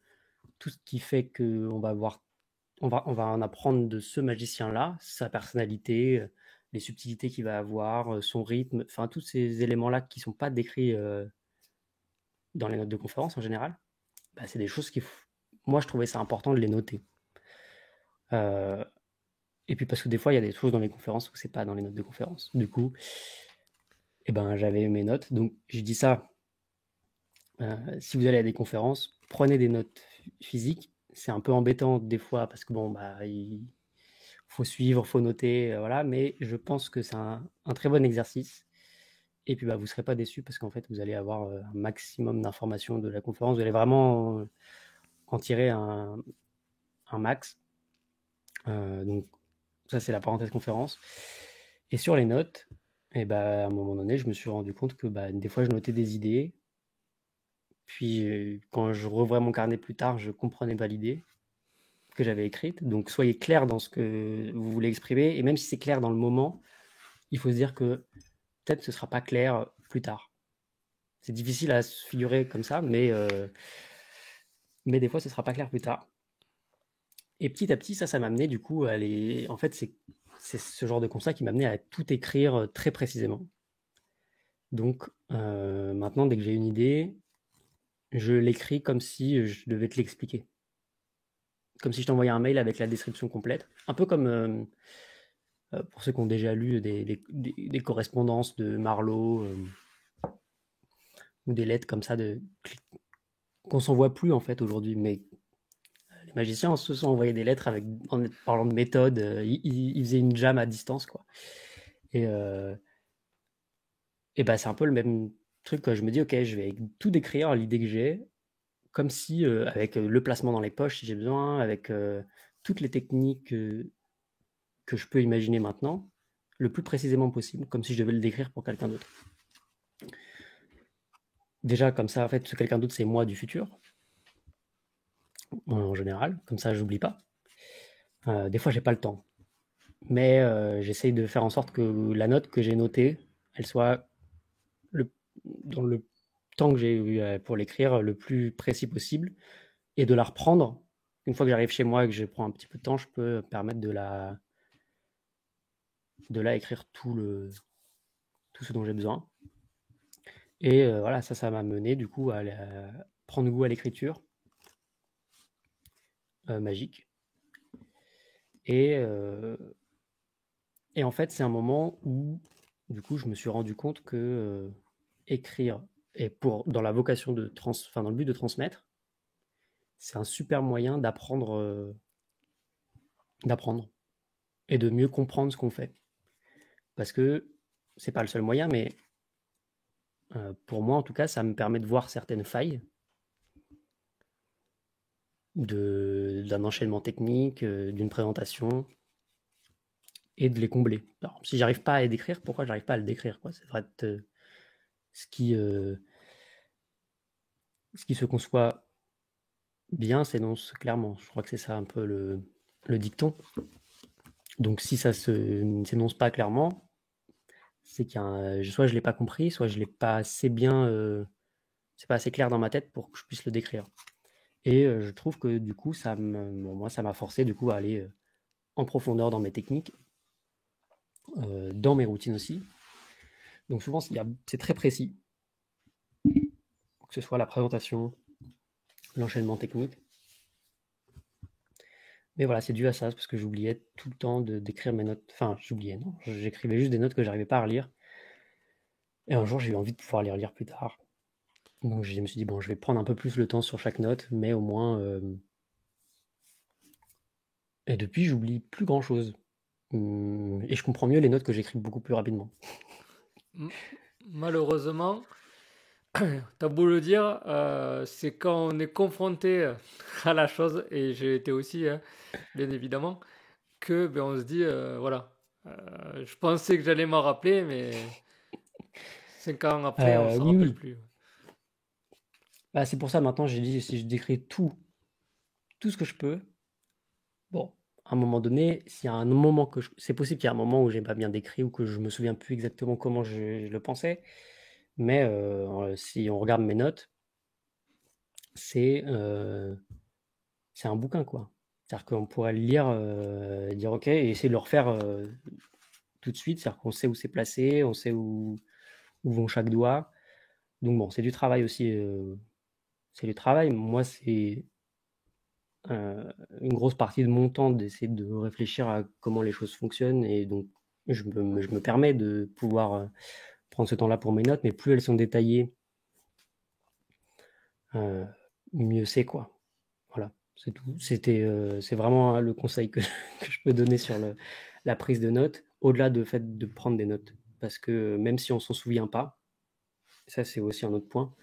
tout ce qui fait qu'on va voir, on va en apprendre de ce magicien-là, sa personnalité, les subtilités qu'il va avoir, son rythme, enfin tous ces éléments-là qui sont pas décrits dans les notes de conférence en général, bah, c'est des choses moi je trouvais ça important de les noter. Euh, Et puis parce que des fois, il y a des choses dans les conférences où c'est pas dans les notes de conférence. Du coup, eh ben, j'avais mes notes. Donc, je dis ça, si vous allez à des conférences, prenez des notes physiques. C'est un peu embêtant des fois parce que bon, bah, il faut suivre, faut noter, voilà. Mais je pense que c'est un très bon exercice. Et puis, bah, vous ne serez pas déçus parce qu'en fait, vous allez avoir un maximum d'informations de la conférence. Vous allez vraiment en tirer un max. Donc, ça, c'est la parenthèse conférence. Et sur les notes, Et bah, à un moment donné, je me suis rendu compte que bah, des fois, je notais des idées, puis quand je revois mon carnet plus tard, je comprenais pas l'idée que j'avais écrite. Donc, soyez clair dans ce que vous voulez exprimer, et même si c'est clair dans le moment, il faut se dire que peut-être ce sera pas clair plus tard. C'est difficile à se figurer comme ça, mais des fois, ce sera pas clair plus tard. Et petit à petit, ça m'a amené du coup à aller. En fait, c'est ce genre de constat qui m'a amené à tout écrire très précisément. Donc maintenant, dès que j'ai une idée, je l'écris comme si je devais te l'expliquer. Comme si je t'envoyais un mail avec la description complète. Un peu comme pour ceux qui ont déjà lu des correspondances de Marlowe ou des lettres comme ça qu'on s'envoie plus en fait aujourd'hui. Mais les magiciens se sont envoyés des lettres en parlant de méthode. Ils faisaient une jam à distance, quoi. Et, euh, et bah, c'est un peu le même truc, quoi. Je me dis, ok, je vais tout décrire, l'idée que j'ai, comme si, avec le placement dans les poches si j'ai besoin, avec toutes les techniques que je peux imaginer maintenant, le plus précisément possible, comme si je devais le décrire pour quelqu'un d'autre. Déjà, comme ça, en fait, ce quelqu'un d'autre, c'est moi du futur, en général, comme ça, j'oublie pas. Des fois, j'ai pas le temps, mais j'essaye de faire en sorte que la note que j'ai notée, elle soit le, dans le temps que j'ai eu pour l'écrire le plus précis possible, et de la reprendre. Une fois que j'arrive chez moi et que je prends un petit peu de temps, je peux me permettre de la écrire tout ce dont j'ai besoin. Et voilà, ça m'a mené du coup à prendre goût à l'écriture magique. Et, euh, et en fait, c'est un moment où du coup, je me suis rendu compte que écrire, et dans la vocation dans le but de transmettre, c'est un super moyen d'apprendre et de mieux comprendre ce qu'on fait. Parce que c'est pas le seul moyen, mais pour moi en tout cas, ça me permet de voir certaines failles d'un enchaînement technique, d'une présentation, et de les combler. Alors, si j'arrive pas à les décrire, pourquoi j'arrive pas à le décrire, quoi? C'est vrai ce qui, euh, ce qui se conçoit bien s'énonce clairement. Je crois que c'est ça un peu le dicton. Donc si ça ne s'énonce pas clairement, c'est soit je l'ai pas compris, soit je l'ai pas assez bien, c'est pas assez clair dans ma tête pour que je puisse le décrire. Et je trouve que du coup, moi, ça m'a forcé du coup à aller en profondeur dans mes techniques, dans mes routines aussi. Donc souvent, c'est très précis, que ce soit la présentation, l'enchaînement technique. Mais voilà, c'est dû à ça, parce que j'oubliais tout le temps d'écrire mes notes. Enfin, j'oubliais, non. J'écrivais juste des notes que j'arrivais pas à relire. Et un jour, j'ai eu envie de pouvoir les relire plus tard. Donc je me suis dit, bon, je vais prendre un peu plus le temps sur chaque note, mais au moins... Et depuis, j'oublie plus grand-chose. Et je comprends mieux les notes que j'écris beaucoup plus rapidement. M- Malheureusement, t'as beau le dire, c'est quand on est confronté à la chose, et j'ai été aussi, hein, bien évidemment, que ben, on se dit, voilà, je pensais que j'allais m'en rappeler, mais 5 ans après, on s'en Oui, rappelle oui. plus. Bah, c'est pour ça maintenant, j'ai dit, si je décris tout ce que je peux, bon, à un moment donné, s'il y a un moment c'est possible qu'il y ait un moment où j'ai pas bien décrit ou que je me souviens plus exactement comment je le pensais, mais si on regarde mes notes, c'est euh, c'est un bouquin, quoi. C'est-à-dire qu'on pourrait le lire, dire ok, et essayer de le refaire tout de suite, c'est-à-dire qu'on sait où c'est placé, on sait où vont chaque doigt. Donc bon, c'est du travail aussi, c'est du travail. Moi, c'est une grosse partie de mon temps d'essayer de réfléchir à comment les choses fonctionnent, et donc je me permets de pouvoir prendre ce temps-là pour mes notes, mais plus elles sont détaillées, euh, mieux c'est, quoi. Voilà, c'est tout. C'est vraiment le conseil que, que je peux donner sur la prise de notes, au-delà du fait de prendre des notes. Parce que même si on s'en souvient pas, ça c'est aussi un autre point,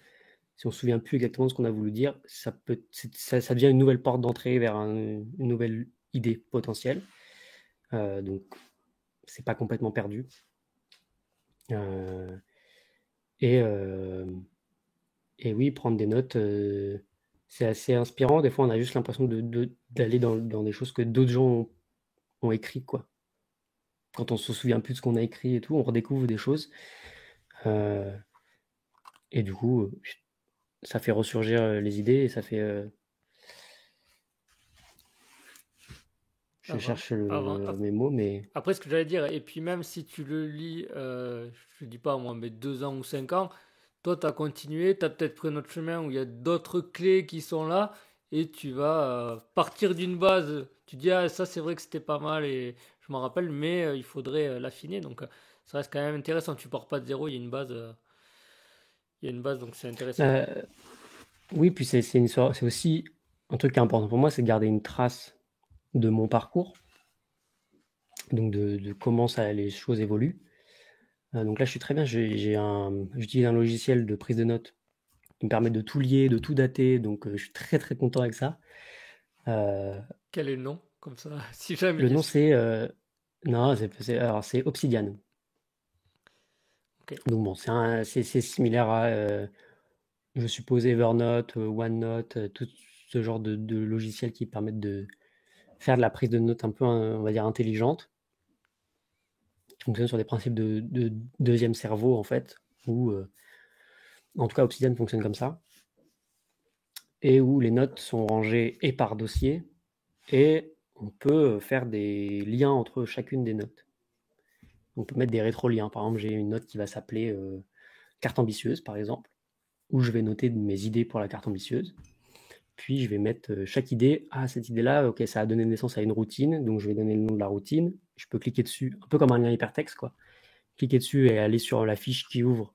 si on se souvient plus exactement de ce qu'on a voulu dire, ça devient une nouvelle porte d'entrée vers une nouvelle idée potentielle. Donc, c'est pas complètement perdu. Euh, et, euh, et oui, prendre des notes, c'est assez inspirant. Des fois, on a juste l'impression d'aller dans des choses que d'autres gens ont écrites, quoi. Quand on se souvient plus de ce qu'on a écrit et tout, on redécouvre des choses. Euh, et du coup, ça fait ressurgir les idées et ça fait. Je Avant, cherche avant, mes mots, mais Après, ce que j'allais dire, et puis même si tu le lis, je dis pas moi, mais 2 ans ou 5 ans, toi, tu as continué, tu as peut-être pris un autre chemin où il y a d'autres clés qui sont là, et tu vas partir d'une base. Tu dis, ah, ça, c'est vrai que c'était pas mal, et je m'en rappelle, mais il faudrait l'affiner. Donc, ça reste quand même intéressant. Tu pars pas de zéro, il y a une base, donc c'est intéressant. euh, oui, puis c'est aussi un truc qui est important pour moi, c'est de garder une trace de mon parcours, donc de comment les choses évoluent. Donc là, je suis très bien. J'utilise un logiciel de prise de notes qui me permet de tout lier, de tout dater. Donc, je suis très très content avec ça. Euh, Quel est le nom? Comme ça, si jamais le il nom, est. c'est non, alors c'est Obsidian. Ok. Donc bon, c'est similaire à, je suppose, Evernote, OneNote, tout ce genre de logiciels qui permettent de faire de la prise de notes un peu, on va dire, intelligente, qui fonctionne sur des principes de deuxième cerveau, en fait, ou en tout cas, Obsidian fonctionne comme ça, et où les notes sont rangées et par dossier, et on peut faire des liens entre chacune des notes. On peut mettre des rétroliens. Par exemple, j'ai une note qui va s'appeler carte ambitieuse, par exemple, où je vais noter mes idées pour la carte ambitieuse. Puis je vais mettre chaque idée. Ah, cette idée-là, ok, ça a donné naissance à une routine, donc je vais donner le nom de la routine. Je peux cliquer dessus, un peu comme un lien hypertexte, quoi. Cliquer dessus et aller sur la fiche qui ouvre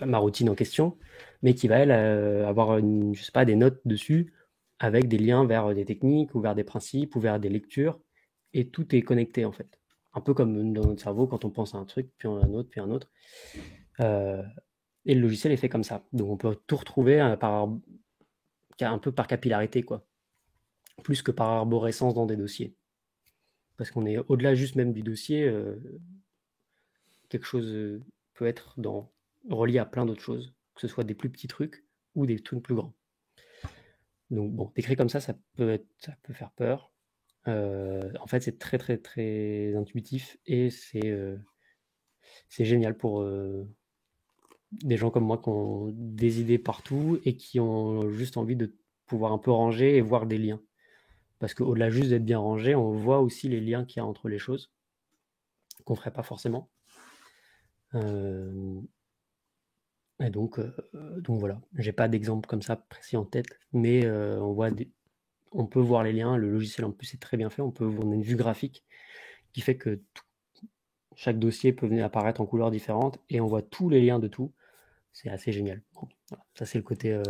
ma routine en question, mais qui va, elle, avoir, je sais pas, des notes dessus avec des liens vers des techniques ou vers des principes ou vers des lectures. Et tout est connecté, en fait. Un peu comme dans notre cerveau, quand on pense à un truc, puis un autre, puis un autre. Euh, et le logiciel est fait comme ça. Donc on peut tout retrouver un peu par capillarité, quoi. Plus que par arborescence dans des dossiers. Parce qu'on est au-delà juste même du dossier, quelque chose peut être relié à plein d'autres choses, que ce soit des plus petits trucs ou des trucs plus grands. Donc bon, décrit comme ça peut faire peur. En fait, c'est très très très intuitif et c'est génial pour des gens comme moi qui ont des idées partout et qui ont juste envie de pouvoir un peu ranger et voir des liens. Parce qu'au-delà juste d'être bien rangé, on voit aussi les liens qu'il y a entre les choses, qu'on ne ferait pas forcément. Euh, et donc voilà, j'ai pas d'exemple comme ça précis en tête, mais on peut voir les liens. Le logiciel en plus est très bien fait. On a une vue graphique qui fait que chaque dossier peut venir apparaître en couleurs différentes et on voit tous les liens de tout. C'est assez génial. Bon, voilà. Ça c'est le côté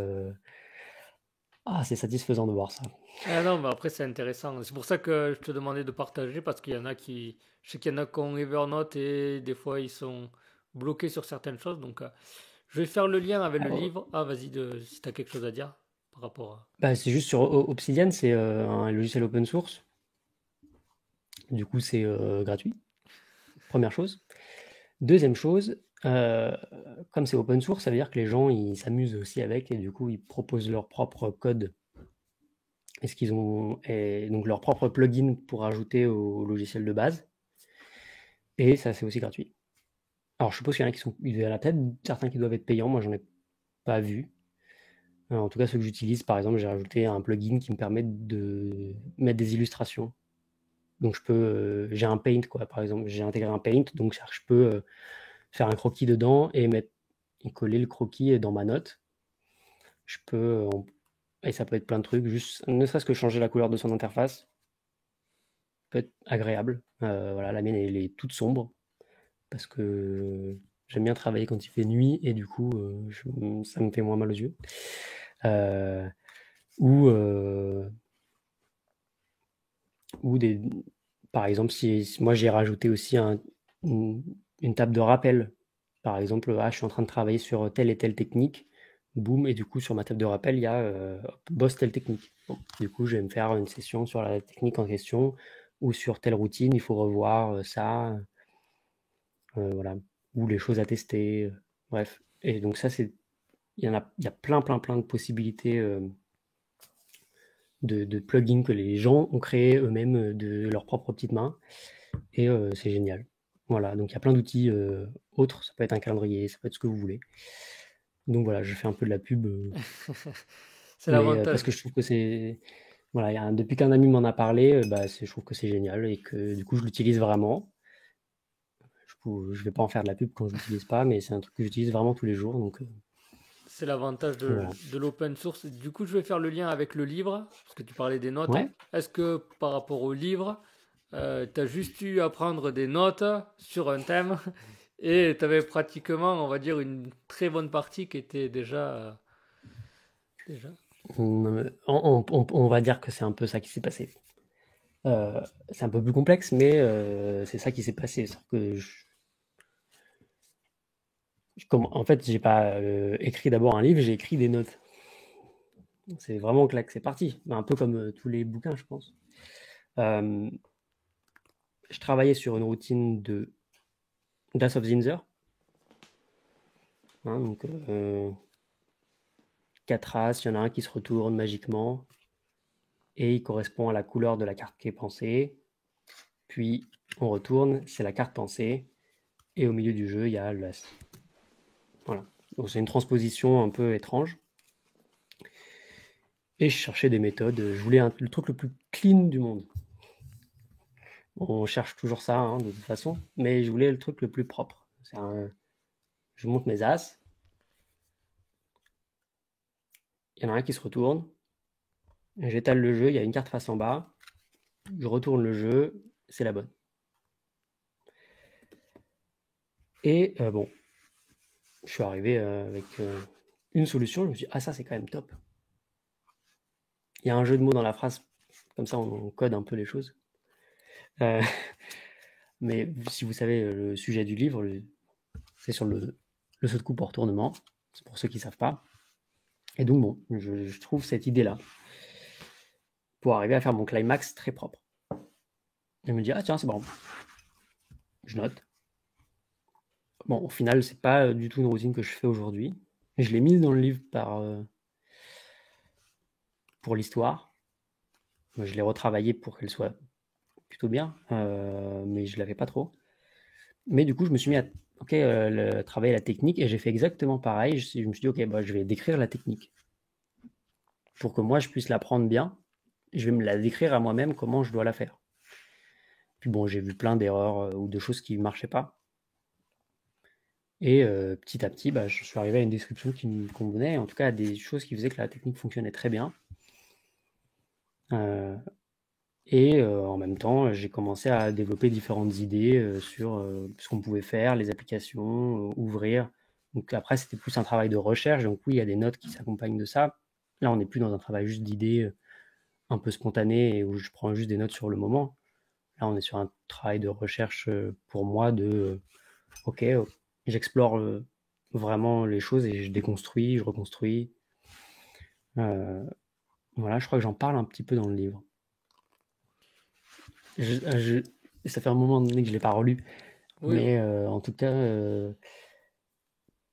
c'est satisfaisant de voir ça. Ah non, mais après c'est intéressant. C'est pour ça que je te demandais de partager parce qu'il y en a qui, je sais qu'il y en a qui ont Evernote et des fois ils sont bloqués sur certaines choses. Donc je vais faire le lien avec le Alors, livre. Ah vas-y, si tu as quelque chose à dire par rapport à... bah, c'est juste sur Obsidian, c'est un logiciel open source. Du coup, c'est gratuit. Première chose. Deuxième chose, comme c'est open source, ça veut dire que les gens ils s'amusent aussi avec et du coup ils proposent leur propre code et ce qu'ils ont et donc leur propre plugin pour ajouter au logiciel de base. Et ça c'est aussi gratuit. Alors je suppose qu'il y en a il y en a peut-être certains qui doivent être payants, moi j'en ai pas vu. En tout cas ceux que j'utilise, par exemple, j'ai rajouté un plugin qui me permet de mettre des illustrations. Donc j'ai un Paint quoi, par exemple, j'ai intégré un Paint, donc je peux faire un croquis dedans et coller le croquis dans ma note. Je peux, et ça peut être plein de trucs, juste ne serait-ce que changer la couleur de son interface, peut être agréable. Voilà, la mienne elle est toute sombre parce que j'aime bien travailler quand il fait nuit et du coup ça me fait moins mal aux yeux. Euh, ou ou des, par exemple, si moi j'ai rajouté aussi une, une table de rappel. Par exemple, je suis en train de travailler sur telle et telle technique, boum, et du coup sur ma table de rappel, il y a boss telle technique. Bon, du coup, je vais me faire une session sur la technique en question ou sur telle routine, il faut revoir ça. voilà, ou les choses à tester, bref. Et donc ça, il y a plein, plein, plein de possibilités de plugins que les gens ont créés eux-mêmes de leurs propres petites mains, et c'est génial. Voilà, donc il y a plein d'outils autres, ça peut être un calendrier, ça peut être ce que vous voulez. Donc voilà, je fais un peu de la pub, C'est mais parce l'avantage. que je trouve que c'est... Voilà, depuis qu'un ami m'en a parlé, bah, je trouve que c'est génial et que du coup je l'utilise vraiment. Je vais pas en faire de la pub quand je l'utilise pas, mais c'est un truc que j'utilise vraiment tous les jours. Donc C'est l'avantage voilà. de l'open source. Du coup, je vais faire le lien avec le livre, parce que tu parlais des notes. Ouais. Est-ce que par rapport au livre, tu as juste eu à prendre des notes sur un thème et tu avais pratiquement, on va dire, une très bonne partie qui était déjà. On va dire que c'est un peu ça qui s'est passé. C'est un peu plus complexe, mais c'est ça qui s'est passé. Sauf que en fait, j'ai pas écrit d'abord un livre, j'ai écrit des notes. C'est vraiment claque, c'est parti. Un peu comme tous les bouquins, je pense. Euh, je travaillais sur une routine de Das of Zinzer, hein, donc 4 As, il y en a un qui se retourne magiquement, et il correspond à la couleur de la carte qui est pensée. Puis on retourne, c'est la carte pensée, et au milieu du jeu, il y a l'As. Voilà. Donc c'est une transposition un peu étrange. Et je cherchais des méthodes, je voulais le truc le plus clean du monde. On cherche toujours ça, hein, de toute façon, mais je voulais le truc le plus propre. Je monte mes As, il y en a un qui se retourne, j'étale le jeu, il y a une carte face en bas, je retourne le jeu, c'est la bonne. Et bon, je suis arrivé avec une solution, je me suis dit, ah ça c'est quand même top. Il y a un jeu de mots dans la phrase, comme ça on code un peu les choses. Euh, mais si vous savez le sujet du livre, c'est sur le saut de coupe en retournement, c'est pour ceux qui ne savent pas. Et donc bon, je trouve cette idée-là pour arriver à faire mon climax très propre. Et je me dis, ah tiens, c'est bon, je note. Bon, au final, c'est pas du tout une routine que je fais aujourd'hui. Je l'ai mise dans le livre pour l'histoire. Je l'ai retravaillée pour qu'elle soit plutôt bien, mais je l'avais pas trop. Mais du coup, je me suis mis à travailler la technique et j'ai fait exactement pareil. Je me suis dit, ok, bah, je vais décrire la technique pour que moi je puisse l'apprendre bien. Je vais me la décrire à moi-même comment je dois la faire. Puis bon, j'ai vu plein d'erreurs ou de choses qui ne marchaient pas. Et petit à petit, bah, je suis arrivé à une description qui me convenait, en tout cas à des choses qui faisaient que la technique fonctionnait très bien. Euh, et en même temps, j'ai commencé à développer différentes idées sur ce qu'on pouvait faire, les applications, ouvrir. Donc après, c'était plus un travail de recherche. Donc oui, il y a des notes qui s'accompagnent de ça. Là, on n'est plus dans un travail juste d'idées un peu spontané et où je prends juste des notes sur le moment. Là, on est sur un travail de recherche pour moi de ok, j'explore vraiment les choses et je déconstruis, je reconstruis. Euh, voilà, je crois que j'en parle un petit peu dans le livre. Ça fait un moment donné que je ne l'ai pas relu, Oui, mais en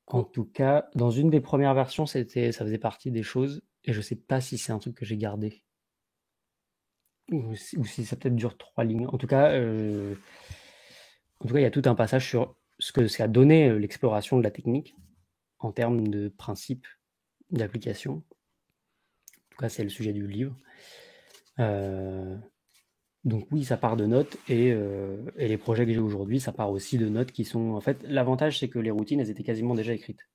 co- tout cas, dans une des premières versions, ça faisait partie des choses, et je ne sais pas si c'est un truc que j'ai gardé, ou si ça peut-être dure 3 lignes. En tout cas, il y a tout un passage sur ce que ça a donné l'exploration de la technique en termes de principes d'application. En tout cas, c'est le sujet du livre. Euh, donc oui, ça part de notes et les projets que j'ai aujourd'hui, ça part aussi de notes qui sont... En fait, l'avantage, c'est que les routines, elles étaient quasiment déjà écrites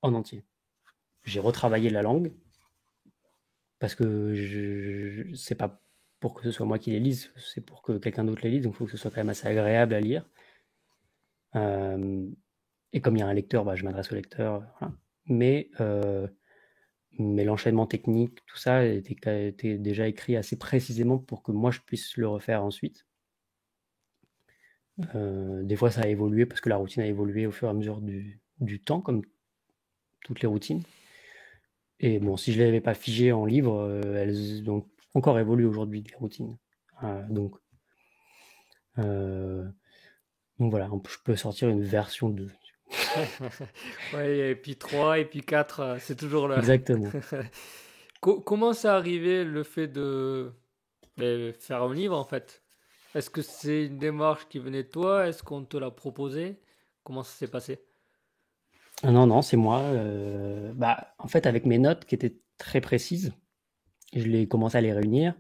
en entier. J'ai retravaillé la langue parce que c'est pas pour que ce soit moi qui les lise, c'est pour que quelqu'un d'autre les lise, donc il faut que ce soit quand même assez agréable à lire. Euh, et comme il y a un lecteur, bah, je m'adresse au lecteur. Voilà. Mais l'enchaînement technique, tout ça était déjà écrit assez précisément pour que moi je puisse le refaire ensuite. Des fois, ça a évolué parce que la routine a évolué au fur et à mesure du temps, comme toutes les routines. Et bon, si je ne l'avais pas figé en livre, elles ont encore évolué aujourd'hui, les routines. Donc, euh, Donc voilà, je peux sortir une version 2. Ouais, et puis 3 et puis 4, c'est toujours là. Exactement. Comment c'est arrivé le fait de faire un livre en fait? Est-ce que c'est une démarche qui venait de toi? Est-ce qu'on te l'a proposé? Comment ça s'est passé? Ah non, non, c'est moi. Bah, en fait, avec mes notes qui étaient très précises, je l'ai commencé à les réunir,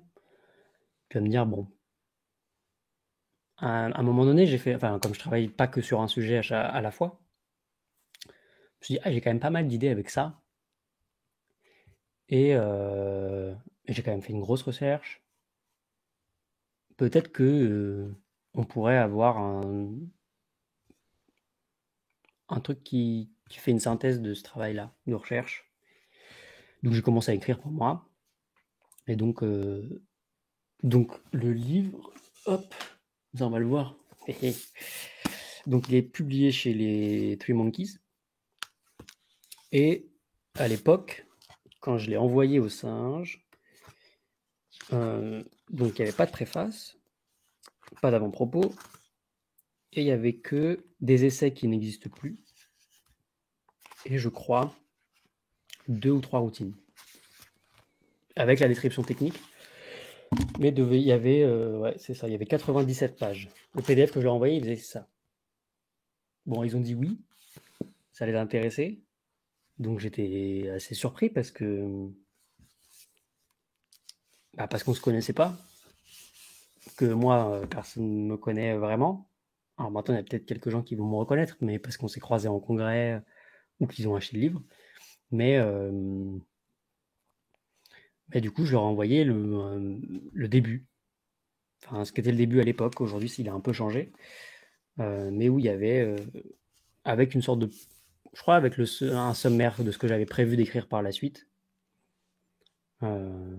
puis à me dire, bon, à un moment donné, j'ai fait, enfin, comme je travaille pas que sur un sujet à la fois, je me suis dit, ah, j'ai quand même pas mal d'idées avec ça, et j'ai quand même fait une grosse recherche. Peut-être que on pourrait avoir un truc qui fait une synthèse de ce travail-là, de recherche. Donc j'ai commencé à écrire pour moi, et donc le livre, hop, ça on va le voir. Donc il est publié chez les Three Monkeys. Et à l'époque, quand je l'ai envoyé au singe, donc il n'y avait pas de préface, pas d'avant-propos, et il n'y avait que des essais qui n'existent plus, et je crois 2 ou 3 routines, avec la description technique. Mais il y avait, ouais, c'est ça, il y avait 97 pages. Le PDF que je leur ai envoyé, il faisait ça. Bon, ils ont dit oui, ça les a intéressés. Donc j'étais assez surpris parce qu'on se connaissait pas, que moi, personne ne me connaît vraiment. Alors maintenant, il y a peut-être quelques gens qui vont me reconnaître, mais parce qu'on s'est croisés en congrès ou qu'ils ont acheté le livre. Mais, mais du coup, je leur ai envoyé le début. Enfin, ce qu'était le début à l'époque. Aujourd'hui, il a un peu changé. Mais où il y avait, avec une sorte de, je crois, avec un sommaire de ce que j'avais prévu d'écrire par la suite. Euh,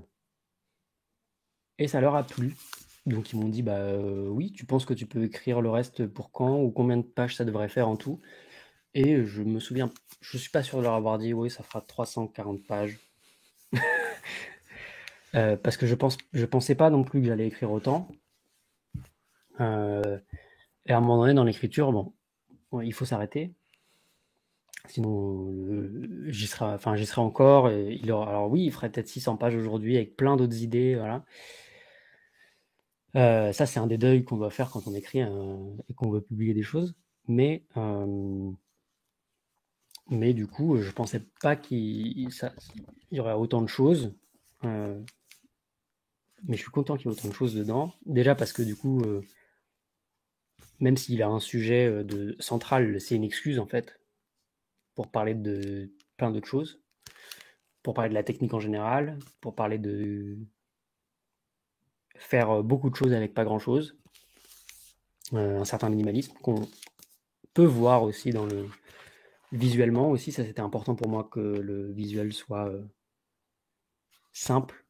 et ça leur a plu. Donc ils m'ont dit, bah oui, tu penses que tu peux écrire le reste pour quand ou combien de pages ça devrait faire en tout? Et je me souviens, je suis pas sûr de leur avoir dit, oui, ça fera 340 pages. Parce que je pensais pas non plus que j'allais écrire autant. Euh, et à un moment donné, dans l'écriture, bon, ouais, il faut s'arrêter. Sinon, j'y serai encore. Et alors oui, il ferait peut-être 600 pages aujourd'hui avec plein d'autres idées, voilà. Ça, c'est un des deuils qu'on doit faire quand on écrit et qu'on veut publier des choses. Mais du coup, je pensais pas qu'il y aurait autant de choses. Euh, mais je suis content qu'il y ait autant de choses dedans. Déjà parce que du coup, même s'il a un sujet central, c'est une excuse en fait pour parler de plein d'autres choses, pour parler de la technique en général, pour parler de faire beaucoup de choses avec pas grand chose, un certain minimalisme qu'on peut voir aussi visuellement aussi. Ça, c'était important pour moi que le visuel soit simple,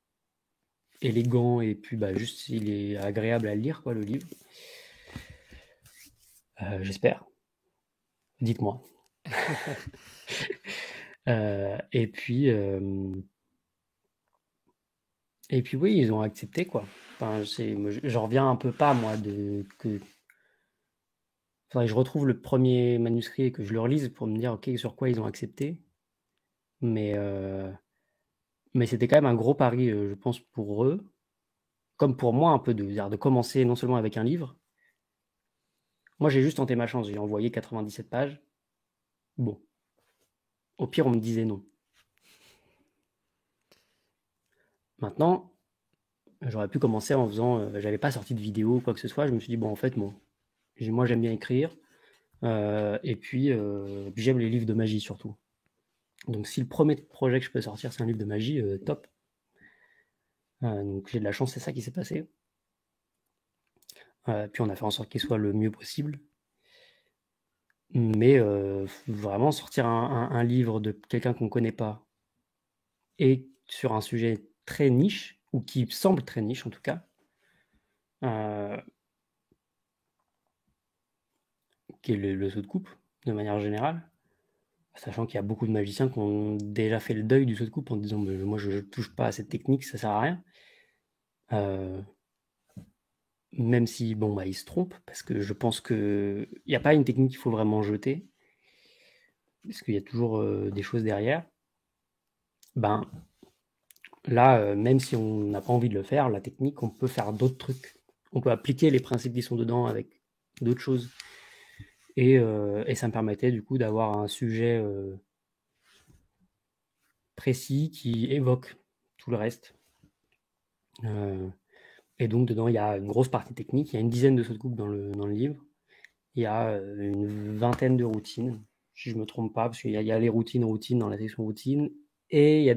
élégant et puis bah, juste il est agréable à lire quoi le livre. J'espère. Dites-moi. Euh, et puis euh, et puis oui, ils ont accepté quoi. Enfin, j'en reviens un peu pas moi de que. Faudrait que je retrouve le premier manuscrit et que je le relise pour me dire ok sur quoi ils ont accepté. Mais mais c'était quand même un gros pari, je pense pour eux, comme pour moi un peu de commencer non seulement avec un livre. Moi j'ai juste tenté ma chance, j'ai envoyé 97 pages. Bon, au pire on me disait non. Maintenant, j'aurais pu commencer en faisant, j'avais pas sorti de vidéo ou quoi que ce soit. Je me suis dit bon en fait bon, moi j'aime bien écrire. Puis j'aime les livres de magie surtout. Donc si le premier projet que je peux sortir c'est un livre de magie, top. Donc j'ai de la chance, c'est ça qui s'est passé. Puis on a fait en sorte qu'il soit le mieux possible. Mais vraiment sortir un livre de quelqu'un qu'on ne connaît pas et sur un sujet très niche, ou qui semble très niche en tout cas, euh, qui est le saut de coupe de manière générale, sachant qu'il y a beaucoup de magiciens qui ont déjà fait le deuil du saut de coupe en disant moi je touche pas à cette technique, ça sert à rien. Euh, même si, bon, bah, il se trompe, parce que je pense qu'il n'y a pas une technique qu'il faut vraiment jeter, parce qu'il y a toujours des choses derrière. Ben, là, même si on n'a pas envie de le faire, la technique, on peut faire d'autres trucs. On peut appliquer les principes qui sont dedans avec d'autres choses. Et ça me permettait du coup d'avoir un sujet précis qui évoque tout le reste. Et donc dedans, il y a une grosse partie technique, il y a une dizaine de sauts de coupe dans le livre, il y a une vingtaine de routines, si je ne me trompe pas, parce qu'il y a les routines dans la section routines, et il y a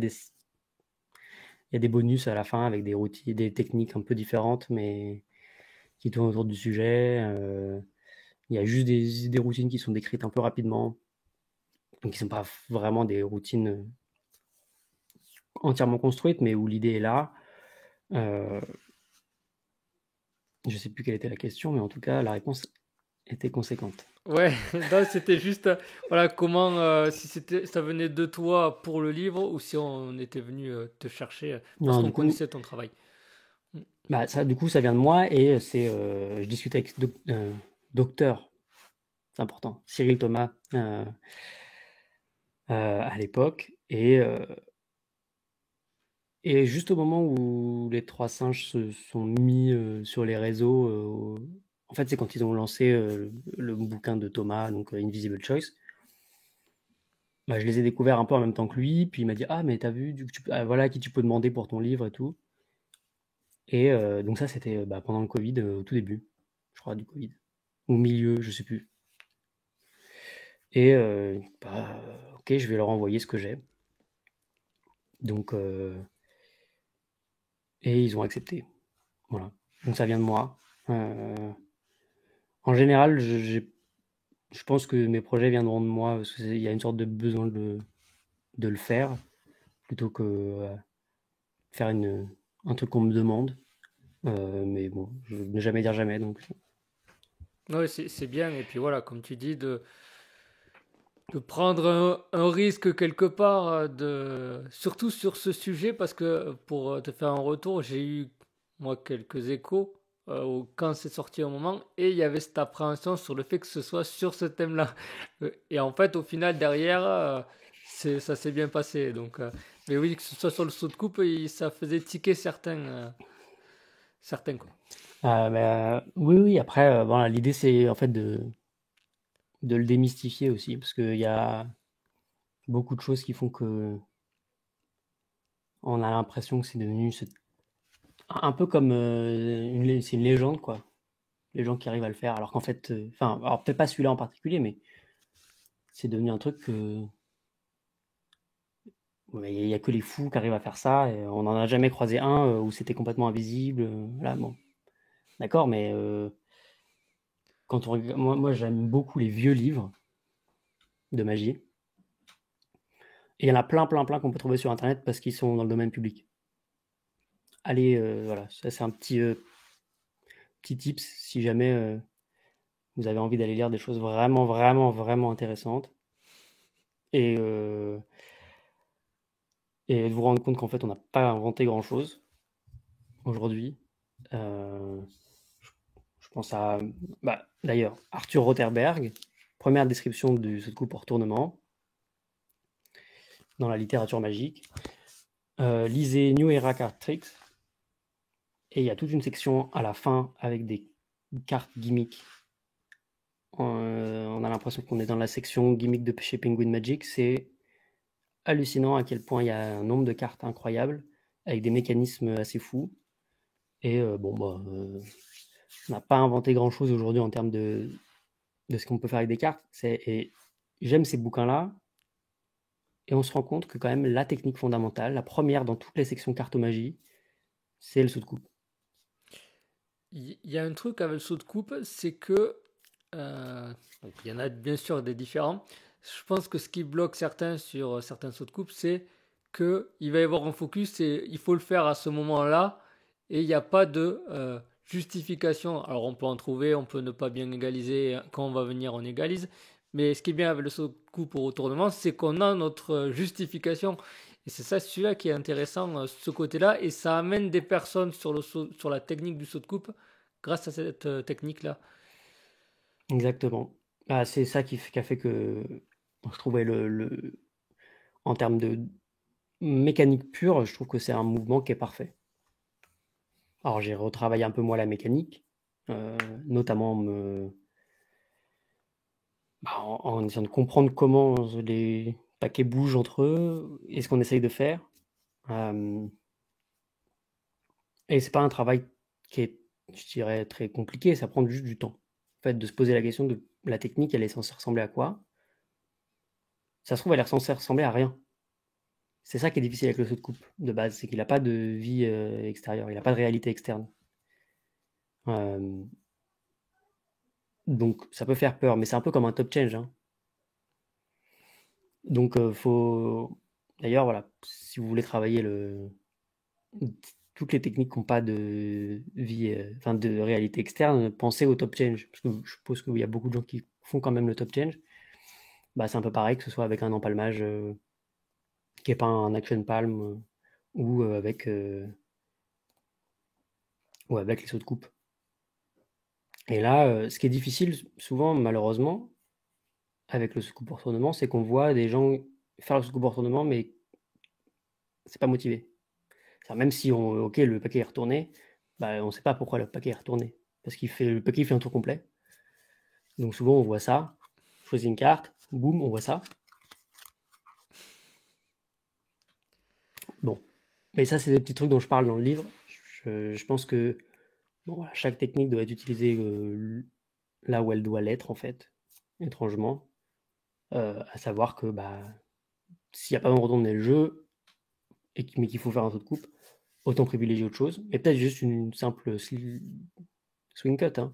des bonus à la fin avec des routines, des techniques un peu différentes, mais qui tournent autour du sujet. Il y a juste des routines qui sont décrites un peu rapidement, donc qui ne sont pas vraiment des routines entièrement construites, mais où l'idée est là. Je ne sais plus quelle était la question, mais en tout cas, la réponse était conséquente. Ouais, non, c'était juste, voilà, comment, si ça venait de toi pour le livre ou si on était venu te chercher parce Non, qu'on du coup, connaissait ton travail. Mm. bah, du coup, ça vient de moi et je discutais avec docteur, c'est important, Cyril Thomas à l'époque. Et juste au moment où les trois singes se sont mis sur les réseaux, en fait, c'est quand ils ont lancé le bouquin de Thomas, donc Invisible Choice. Bah, je les ai découverts un peu en même temps que lui, puis il m'a dit: «Ah, mais t'as vu, voilà qui tu peux demander pour ton livre et tout». Et donc ça, c'était bah, pendant le Covid, au tout début, je crois, du Covid. Au milieu, je sais plus. Et bah, ok, je vais leur envoyer ce que j'ai. Donc, et ils ont accepté. Voilà. Donc ça vient de moi. En général, je pense que mes projets viendront de moi parce qu'il y a une sorte de besoin de le faire plutôt que faire un truc qu'on me demande. Mais bon, je ne jamais dire jamais. Donc, Ouais, c'est bien. Et puis voilà, comme tu dis, de prendre un risque quelque part, surtout sur ce sujet, parce que pour te faire un retour, j'ai eu moi quelques échos quand c'est sorti au moment, et il y avait cette appréhension sur le fait que ce soit sur ce thème-là. Et en fait, au final, derrière, ça s'est bien passé. Donc, mais oui, que ce soit sur le saut de coupe, ça faisait tiquer certains quoi. oui, oui. Après, voilà, l'idée c'est en fait de le démystifier aussi, parce qu'il y a beaucoup de choses qui font que on a l'impression que c'est devenu un peu comme c'est une légende, quoi. Les gens qui arrivent à le faire, alors qu'en fait, enfin, alors peut-être pas celui-là en particulier, mais c'est devenu un truc que ouais, il y a que les fous qui arrivent à faire ça. Et on n'en a jamais croisé un où c'était complètement invisible. Voilà, bon, d'accord, mais quand on moi j'aime beaucoup les vieux livres de magie. Et il y en a plein, plein, plein qu'on peut trouver sur Internet parce qu'ils sont dans le domaine public. Allez, voilà, ça c'est un petit tips si jamais vous avez envie d'aller lire des choses vraiment, vraiment, vraiment intéressantes. Et, euh, et de vous rendre compte qu'en fait, on n'a pas inventé grand-chose aujourd'hui. Euh, je pense à, bah, d'ailleurs, Arthur Rotherberg, première description du saut de coupe au retournement dans la littérature magique. Lisez New Era Card Tricks. Et il y a toute une section à la fin avec des cartes gimmicks. On a l'impression qu'on est dans la section gimmick de chez Penguin Magic. C'est hallucinant à quel point il y a un nombre de cartes incroyables avec des mécanismes assez fous. Et bon, bah, on n'a pas inventé grand-chose aujourd'hui en termes de ce qu'on peut faire avec des cartes. Et j'aime ces bouquins-là. Et on se rend compte que quand même la technique fondamentale, la première dans toutes les sections cartomagie, c'est le saut de coupe. Il y a un truc avec le saut de coupe, c'est que donc il y en a bien sûr des différents. Je pense que ce qui bloque certains sur certains sauts de coupe, c'est que il va y avoir un focus et il faut le faire à ce moment-là et il n'y a pas de justification. Alors on peut en trouver, on peut ne pas bien égaliser. Quand on va venir, on égalise. Mais ce qui est bien avec le saut de coupe au retournement, c'est qu'on a notre justification. Et c'est ça, celui-là qui est intéressant, ce côté-là. Et ça amène des personnes sur la technique du saut de coupe grâce à cette technique-là. Exactement. Ah, c'est ça qui a fait que je trouvais en termes de mécanique pure, je trouve que c'est un mouvement qui est parfait. Alors j'ai retravaillé un peu moi la mécanique, notamment en essayant de comprendre comment les paquets bougent entre eux et ce qu'on essaye de faire. Et c'est pas un travail qui est, je dirais, très compliqué, ça prend juste du temps. En fait, de se poser la question de la technique, elle est censée ressembler à quoi? Ça se trouve, elle est censée ressembler à rien. C'est ça qui est difficile avec le saut de coupe de base, c'est qu'il n'a pas de vie extérieure, il n'a pas de réalité externe. Euh, donc ça peut faire peur, mais c'est un peu comme un top change, hein. Donc faut. D'ailleurs, voilà, si vous voulez travailler toutes les techniques qui n'ont pas de vie, enfin de réalité externe, pensez au top change. Parce que je suppose qu'il y a beaucoup de gens qui font quand même le top change. Bah, c'est un peu pareil que ce soit avec un empalmage qui n'est pas un action palm ou, ou avec les sauts de coupe. Et là, ce qui est difficile souvent, malheureusement, avec le saut de coupe pour tournement, c'est qu'on voit des gens faire le saut de coupe pour tournement, mais c'est pas motivé. Même si ok, le paquet est retourné, bah, on ne sait pas pourquoi le paquet est retourné. Parce le paquet fait un tour complet. Donc souvent on voit ça, on choisit une carte, boum, on voit ça. Bon. Mais ça, c'est des petits trucs dont je parle dans le livre. Je pense que bon, voilà, chaque technique doit être utilisée là où elle doit l'être, en fait, étrangement. À savoir que bah, s'il n'y a pas de retourner le jeu, mais qu'il faut faire un saut de coupe, autant privilégier autre chose. Et peut-être juste une simple swing cut, hein,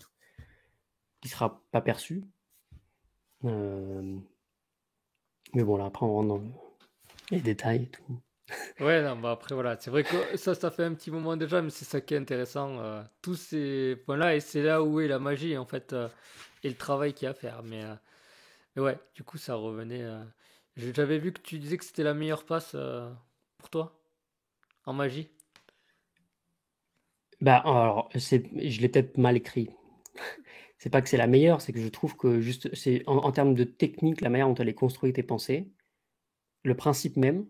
qui sera pas perçue. Mais bon, là, après, on rentre dans les détails et tout. Ouais, non, bah après, voilà, c'est vrai que ça fait un petit moment déjà, mais c'est ça qui est intéressant. Tous ces points-là, et c'est là où est la magie, en fait, et le travail qu'il y a à faire. Mais ouais, du coup, ça revenait. J'avais vu que tu disais que c'était la meilleure passe pour toi, en magie. Bah, alors, je l'ai peut-être mal écrit. C'est pas que c'est la meilleure, c'est que je trouve que juste, c'est en termes de technique, la manière dont elle est construite et pensée, le principe même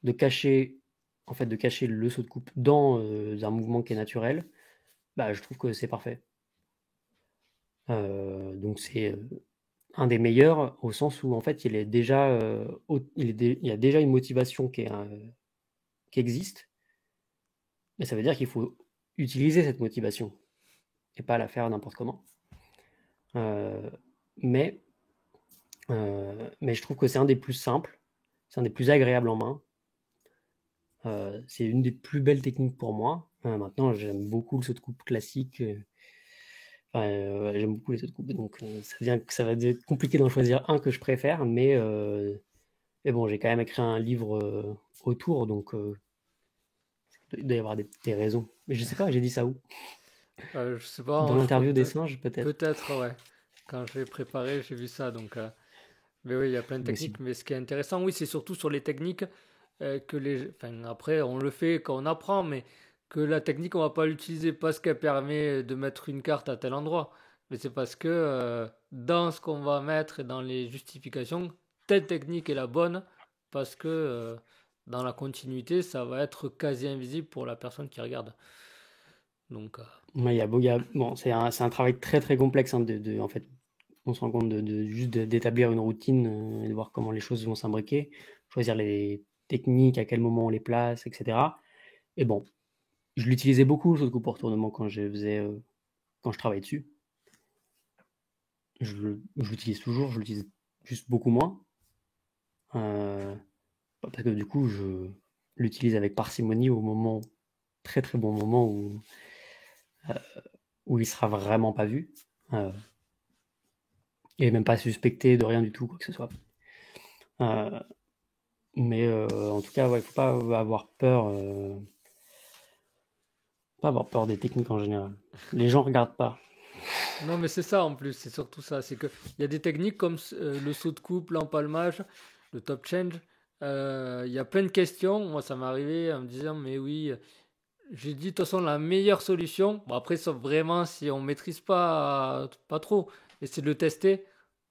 de cacher, en fait, de cacher le saut de coupe dans un mouvement qui est naturel, bah, je trouve que c'est parfait. Donc c'est un des meilleurs au sens où en fait il est déjà, il y a déjà une motivation qui existe, mais ça veut dire qu'il faut utiliser cette motivation et pas la faire n'importe comment. Euh, mais, mais je trouve que c'est un des plus simples, c'est un des plus agréables en main. C'est une des plus belles techniques pour moi. Maintenant, j'aime beaucoup le saut de coupe classique. Enfin, j'aime beaucoup les sauts de coupe, donc ça va être compliqué d'en choisir un que je préfère, mais bon, j'ai quand même écrit un livre autour, donc il doit y avoir des raisons. Mais je sais pas, j'ai dit ça où? Je sais pas, Dans je crois l'interview des peut-être. singes, peut-être. Peut-être, ouais. Quand j'ai préparé, j'ai vu ça, donc. Mais oui, il y a plein de Possible. techniques. Mais ce qui est intéressant, oui, c'est surtout sur les techniques que les. Enfin, après, on le fait quand on apprend, mais que la technique, on va pas l'utiliser parce qu'elle permet de mettre une carte à tel endroit. Mais c'est parce que dans ce qu'on va mettre et dans les justifications, telle technique est la bonne parce que dans la continuité, ça va être quasi invisible pour la personne qui regarde. Donc, Ouais, bon, c'est un travail très très complexe, hein, en fait, on se rend compte juste d'établir une routine et de voir comment les choses vont s'imbriquer, choisir les techniques, à quel moment on les place, etc. Et bon, je l'utilisais beaucoup, le coup pour tournement, quand je travaillais dessus. Je l'utilise toujours, je l'utilise juste beaucoup moins. Euh, Parce que du coup, je l'utilise avec parcimonie au moment, très très bon moment où il sera vraiment pas vu. Euh, et même pas suspecté de rien du tout, quoi que ce soit. Euh, mais en tout cas, ouais, il faut pas avoir peur, pas avoir peur des techniques en général. Les gens regardent pas. non, mais c'est ça en plus, c'est surtout ça. C'est que il y a des techniques comme le saut de coupe, l'empalmage, le top change. Il y a plein de questions. Moi, ça m'est arrivé en me disant, mais oui, j'ai dit de toute façon la meilleure solution, bon après sauf vraiment si on maîtrise pas trop, essayer de le tester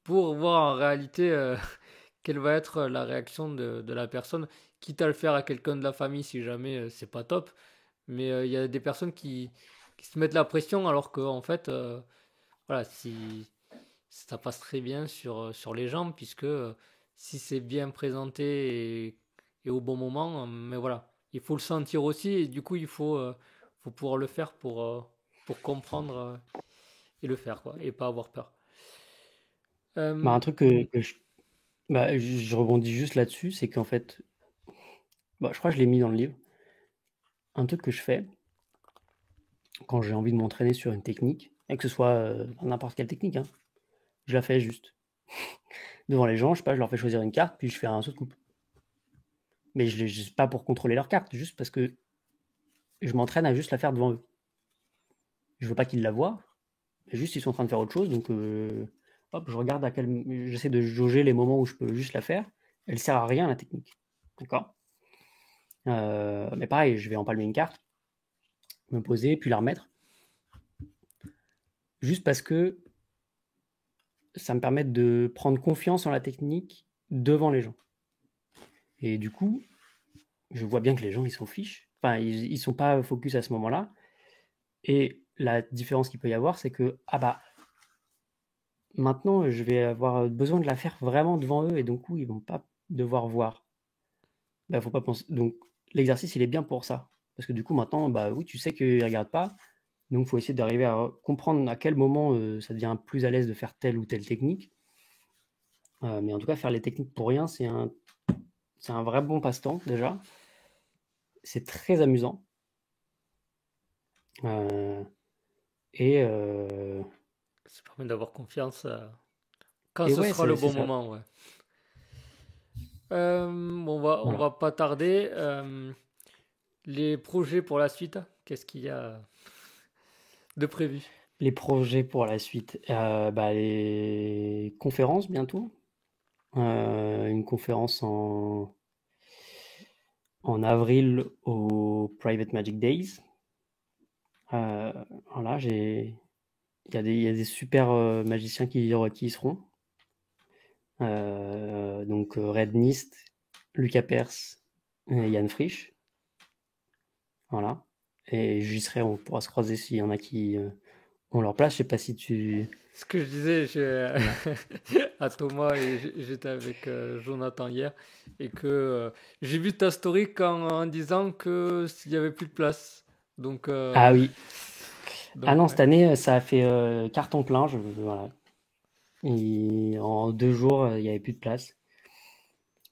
pour voir en réalité quelle va être la réaction de la personne, quitte à le faire à quelqu'un de la famille si jamais c'est pas top. Mais il y a des personnes qui se mettent la pression alors que en fait, voilà, si ça passe très bien sur les gens, puisque si c'est bien présenté et au bon moment, mais voilà, il faut le sentir aussi, et du coup, faut pouvoir le faire pour comprendre et le faire, quoi, et pas avoir peur. Bah, Euh, un truc que je rebondis juste là-dessus, c'est qu'en fait, bah, je crois que je l'ai mis dans le livre. Un truc que je fais quand j'ai envie de m'entraîner sur une technique, et que ce soit n'importe quelle technique, hein, je la fais juste devant les gens, je sais pas, je leur fais choisir une carte, puis je fais un saut de coupe. Mais je l'ai pas pour contrôler leur carte, juste parce que je m'entraîne à juste la faire devant eux. Je veux pas qu'ils la voient, mais juste ils sont en train de faire autre chose, donc hop, je regarde j'essaie de jauger les moments où je peux juste la faire. Elle sert à rien la technique, d'accord. Mais pareil, je vais empalmer une carte, me poser, puis la remettre, juste parce que ça me permet de prendre confiance en la technique devant les gens. Et du coup, je vois bien que les gens, ils s'en fichent. Enfin, ils sont pas focus à ce moment-là. Et la différence qu'il peut y avoir, c'est que, ah bah, maintenant, je vais avoir besoin de la faire vraiment devant eux, et donc, coup, ils vont pas devoir voir. Bah, faut pas penser. Donc, l'exercice, il est bien pour ça. Parce que du coup, maintenant, bah oui, tu sais qu'ils regardent pas. Donc, faut essayer d'arriver à comprendre à quel moment ça devient plus à l'aise de faire telle ou telle technique. Mais en tout cas, faire les techniques pour rien, c'est un vrai bon passe-temps, déjà. C'est très amusant. Euh, et, euh, Ça permet d'avoir confiance quand et ce ouais, sera le c'est bon ça. moment, ouais. Bon, on Voilà. va pas tarder. Les projets pour la suite, qu'est-ce qu'il y a de prévu? Les projets pour la suite. Bah, les conférences bientôt. Une conférence en avril au Private Magic Days. Euh, voilà, il y a des super magiciens qui y seront. Donc Red Nist, Lucas Pers et Yann Frisch. Voilà. Et j'y serai, on pourra se croiser s'il y en a qui ont leur place. Je sais pas si tu. Ce que je disais Voilà. à Thomas et j'étais avec Jonathan hier et que j'ai vu ta story en disant que s'il y avait plus de place. Donc, Ah oui. Ah non, cette ouais. année, ça a fait carton plein. Voilà. En 2 jours, il n'y avait plus de place.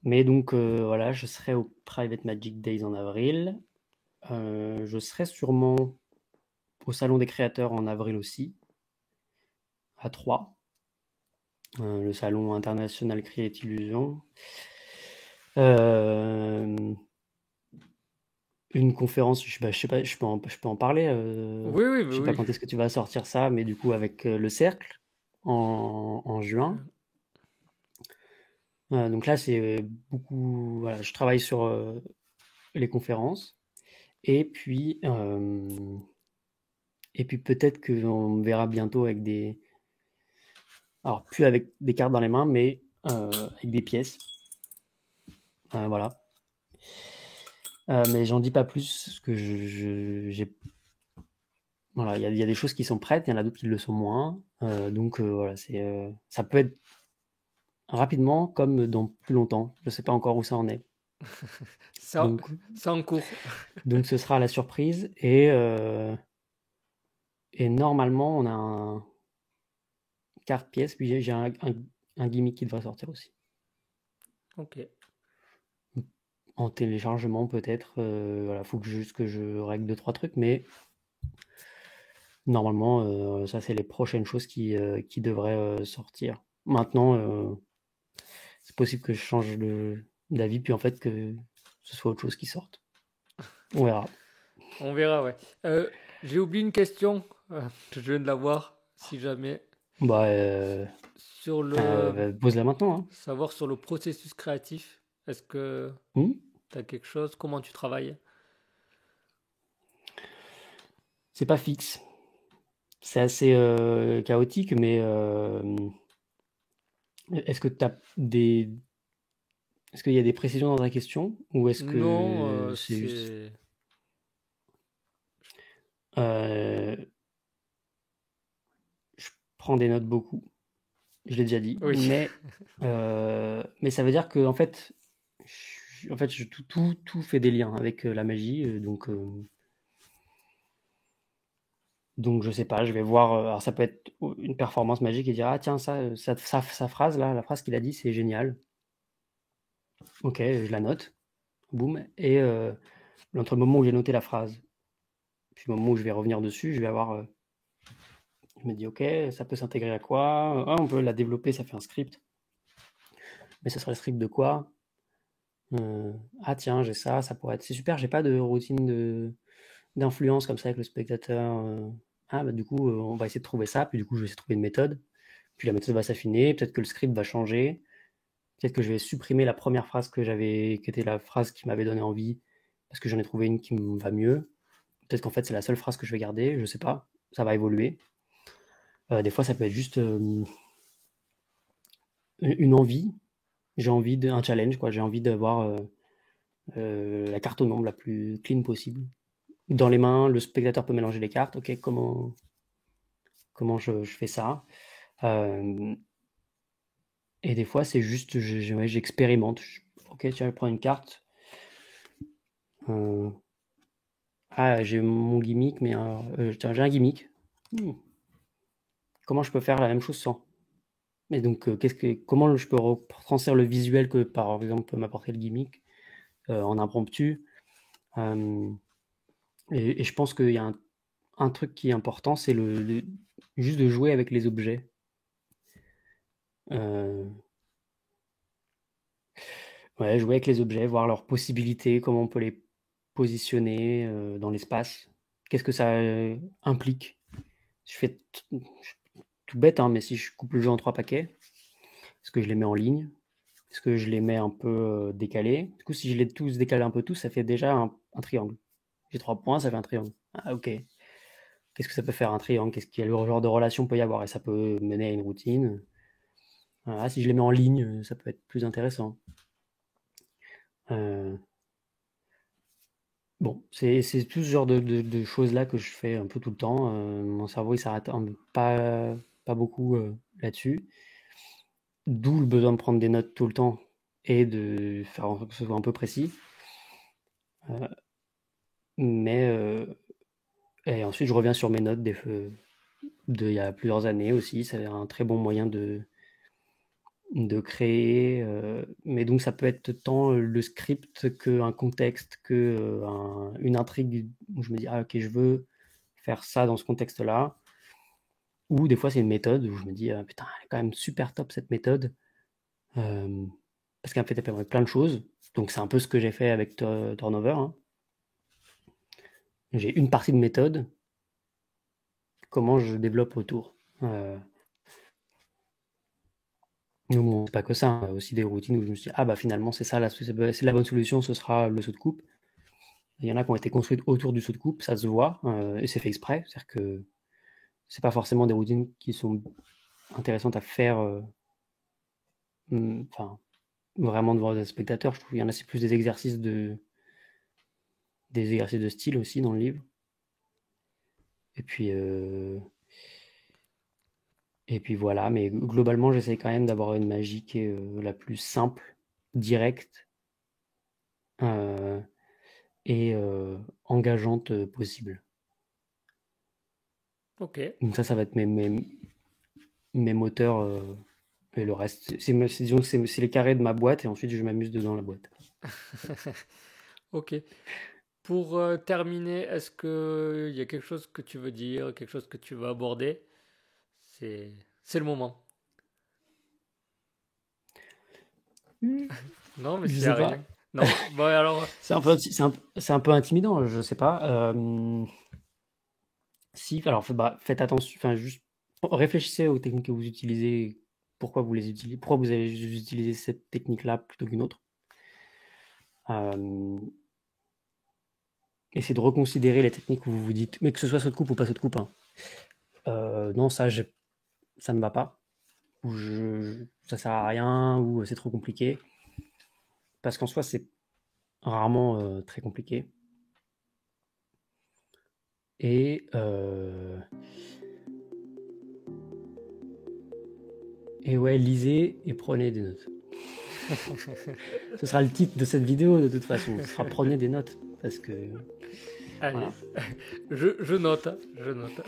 Mais donc, voilà, je serai au Private Magic Days en avril. Je serai sûrement au Salon des créateurs en avril aussi, à Troyes, le Salon international Create Illusion. Euh, une conférence, je sais pas, je peux en parler. Oui, oui, Je oui, sais pas oui. quand est-ce que tu vas sortir ça, mais du coup, avec le Cercle en juin. Donc là, c'est beaucoup. Voilà, je travaille sur les conférences. Et puis, peut-être qu'on me verra bientôt avec des. Alors, plus avec des cartes dans les mains, mais avec des pièces. Voilà. Mais j'en dis pas plus, parce que j'ai. Voilà, il y a des choses qui sont prêtes, il y en a d'autres qui le sont moins. Donc voilà, ça peut être rapidement comme dans plus longtemps. Je sais pas encore où ça en est. Ça, Donc, c'est en cours. donc ce sera la surprise. Et normalement, on a un carte pièce, puis j'ai un gimmick qui devrait sortir aussi. Ok. En téléchargement peut-être. Voilà, faut juste que je règle deux trois trucs, mais normalement, ça c'est les prochaines choses qui devraient sortir. Maintenant, c'est possible que je change d'avis, puis en fait que ce soit autre chose qui sorte. On verra. On verra, ouais. J'ai oublié une question. Je viens de la voir. Si jamais. Bah, Sur le. pose-la maintenant, hein. Savoir sur le processus créatif. Est-ce que Hmm. tu as quelque chose? Comment tu travailles? c'est pas fixe. C'est assez chaotique, mais est-ce que t'as des... Est-ce qu'il y a des précisions dans ta question ou est-ce Non, que c'est juste... c'est... Euh, je prends des notes beaucoup, je l'ai déjà dit, Oui. mais ça veut dire que en fait, tout fait des liens avec la magie, donc je sais pas, je vais voir. Alors ça peut être une performance magique et dire ah tiens sa phrase là, la phrase qu'il a dit c'est génial. Ok, je la note, boum, et entre le moment où j'ai noté la phrase, puis le moment où je vais revenir dessus, je vais avoir, je me dis ok, ça peut s'intégrer à quoi? Ah, on peut la développer, ça fait un script, mais ça serait le script de quoi? Ah tiens, j'ai ça, ça pourrait être. C'est super, j'ai pas de routine d'influence comme ça avec le spectateur. Ah bah du coup, on va essayer de trouver ça, puis du coup je vais essayer de trouver une méthode. Puis la méthode va s'affiner, peut-être que le script va changer, peut-être que je vais supprimer la première phrase qui était la phrase qui m'avait donné envie, parce que j'en ai trouvé une qui me va mieux. Peut-être qu'en fait c'est la seule phrase que je vais garder, je sais pas, ça va évoluer. Des fois ça peut être juste une envie, j'ai envie d'un challenge, quoi. J'ai envie d'avoir la carte au nombre la plus clean possible. Dans les mains, le spectateur peut mélanger les cartes, ok, comment je fais ça? Euh, et des fois c'est juste, ouais, j'expérimente. Ok, tiens, je vais prendre une carte. Euh, Ah, j'ai mon gimmick, mais tiens, j'ai un gimmick. Hmm. Comment je peux faire la même chose sans? Et donc, comment je peux transférer le visuel que, par exemple, peut m'apporter le gimmick en impromptu? Euh, et je pense qu'il y a un truc qui est important, c'est juste de jouer avec les objets. Euh, ouais, jouer avec les objets, voir leurs possibilités, comment on peut les positionner dans l'espace. Qu'est-ce que ça implique? Je fais tout bête, hein, mais si je coupe le jeu en 3 paquets, est-ce que je les mets en ligne? Est-ce que je les mets un peu décalés? Du coup, si je les tous décalés un peu tous, ça fait déjà un triangle. J'ai 3 points, ça fait un triangle. Ah, ok. Qu'est-ce que ça peut faire un triangle? Quel genre de relation peut y avoir? Et ça peut mener à une routine. Voilà, si je les mets en ligne, ça peut être plus intéressant. Euh, bon, c'est tout ce genre de choses-là que je fais un peu tout le temps. Mon cerveau, il s'arrête pas beaucoup là-dessus. D'où le besoin de prendre des notes tout le temps et de faire en sorte que ce soit un peu précis. Euh, mais et ensuite, je reviens sur mes notes il y a plusieurs années aussi. C'est un très bon moyen de créer. Mais donc, ça peut être tant le script qu'un contexte, une intrigue où je me dis, ah, ok, je veux faire ça dans ce contexte-là. Ou des fois, c'est une méthode où je me dis, ah, putain, elle est quand même super top cette méthode. Euh, Parce qu'en fait, elle permet plein de choses. Donc, c'est un peu ce que j'ai fait avec Turnover, hein. J'ai une partie de méthode, comment je développe autour. Euh, Mais bon, c'est pas que ça, hein, il y a aussi des routines où je me suis dit, ah bah finalement c'est ça, c'est la bonne solution, ce sera le saut de coupe. Il y en a qui ont été construites autour du saut de coupe, ça se voit, et c'est fait exprès, c'est-à-dire que c'est pas forcément des routines qui sont intéressantes à faire, enfin, vraiment devant des spectateurs, je trouve qu'il y en a, c'est plus des exercices de style aussi dans le livre. Et puis, euh, et puis voilà, mais globalement j'essaie quand même d'avoir une magie qui est la plus simple, directe, euh, et engageante possible. Ok. Donc ça va être mes moteurs et le reste. Disons que c'est les carrés de ma boîte et ensuite je m'amuse dedans la boîte. Ok. Pour terminer, est-ce qu'il y a quelque chose que tu veux dire, quelque chose que tu veux aborder? C'est, c'est le moment. Non, mais Je s'il n'y a sais rien. pas. Non? Bon, alors, C'est un peu intimidant, je sais pas. Si, alors faites attention, enfin juste réfléchissez aux techniques que vous utilisez, pourquoi vous les utilisez, pourquoi vous avez utilisé cette technique-là plutôt qu'une autre. Euh, Essayez de reconsidérer les techniques où vous vous dites, mais que ce soit saut de coupe ou pas saut de coupe, hein. Non, ça ne me va pas, ou ça sert à rien, ou c'est trop compliqué. Parce qu'en soi, c'est rarement très compliqué. Et ouais, lisez et prenez des notes. Ce sera le titre de cette vidéo de toute façon. Ce sera prenez des notes. Parce que. Allez, Voilà. je note, je note.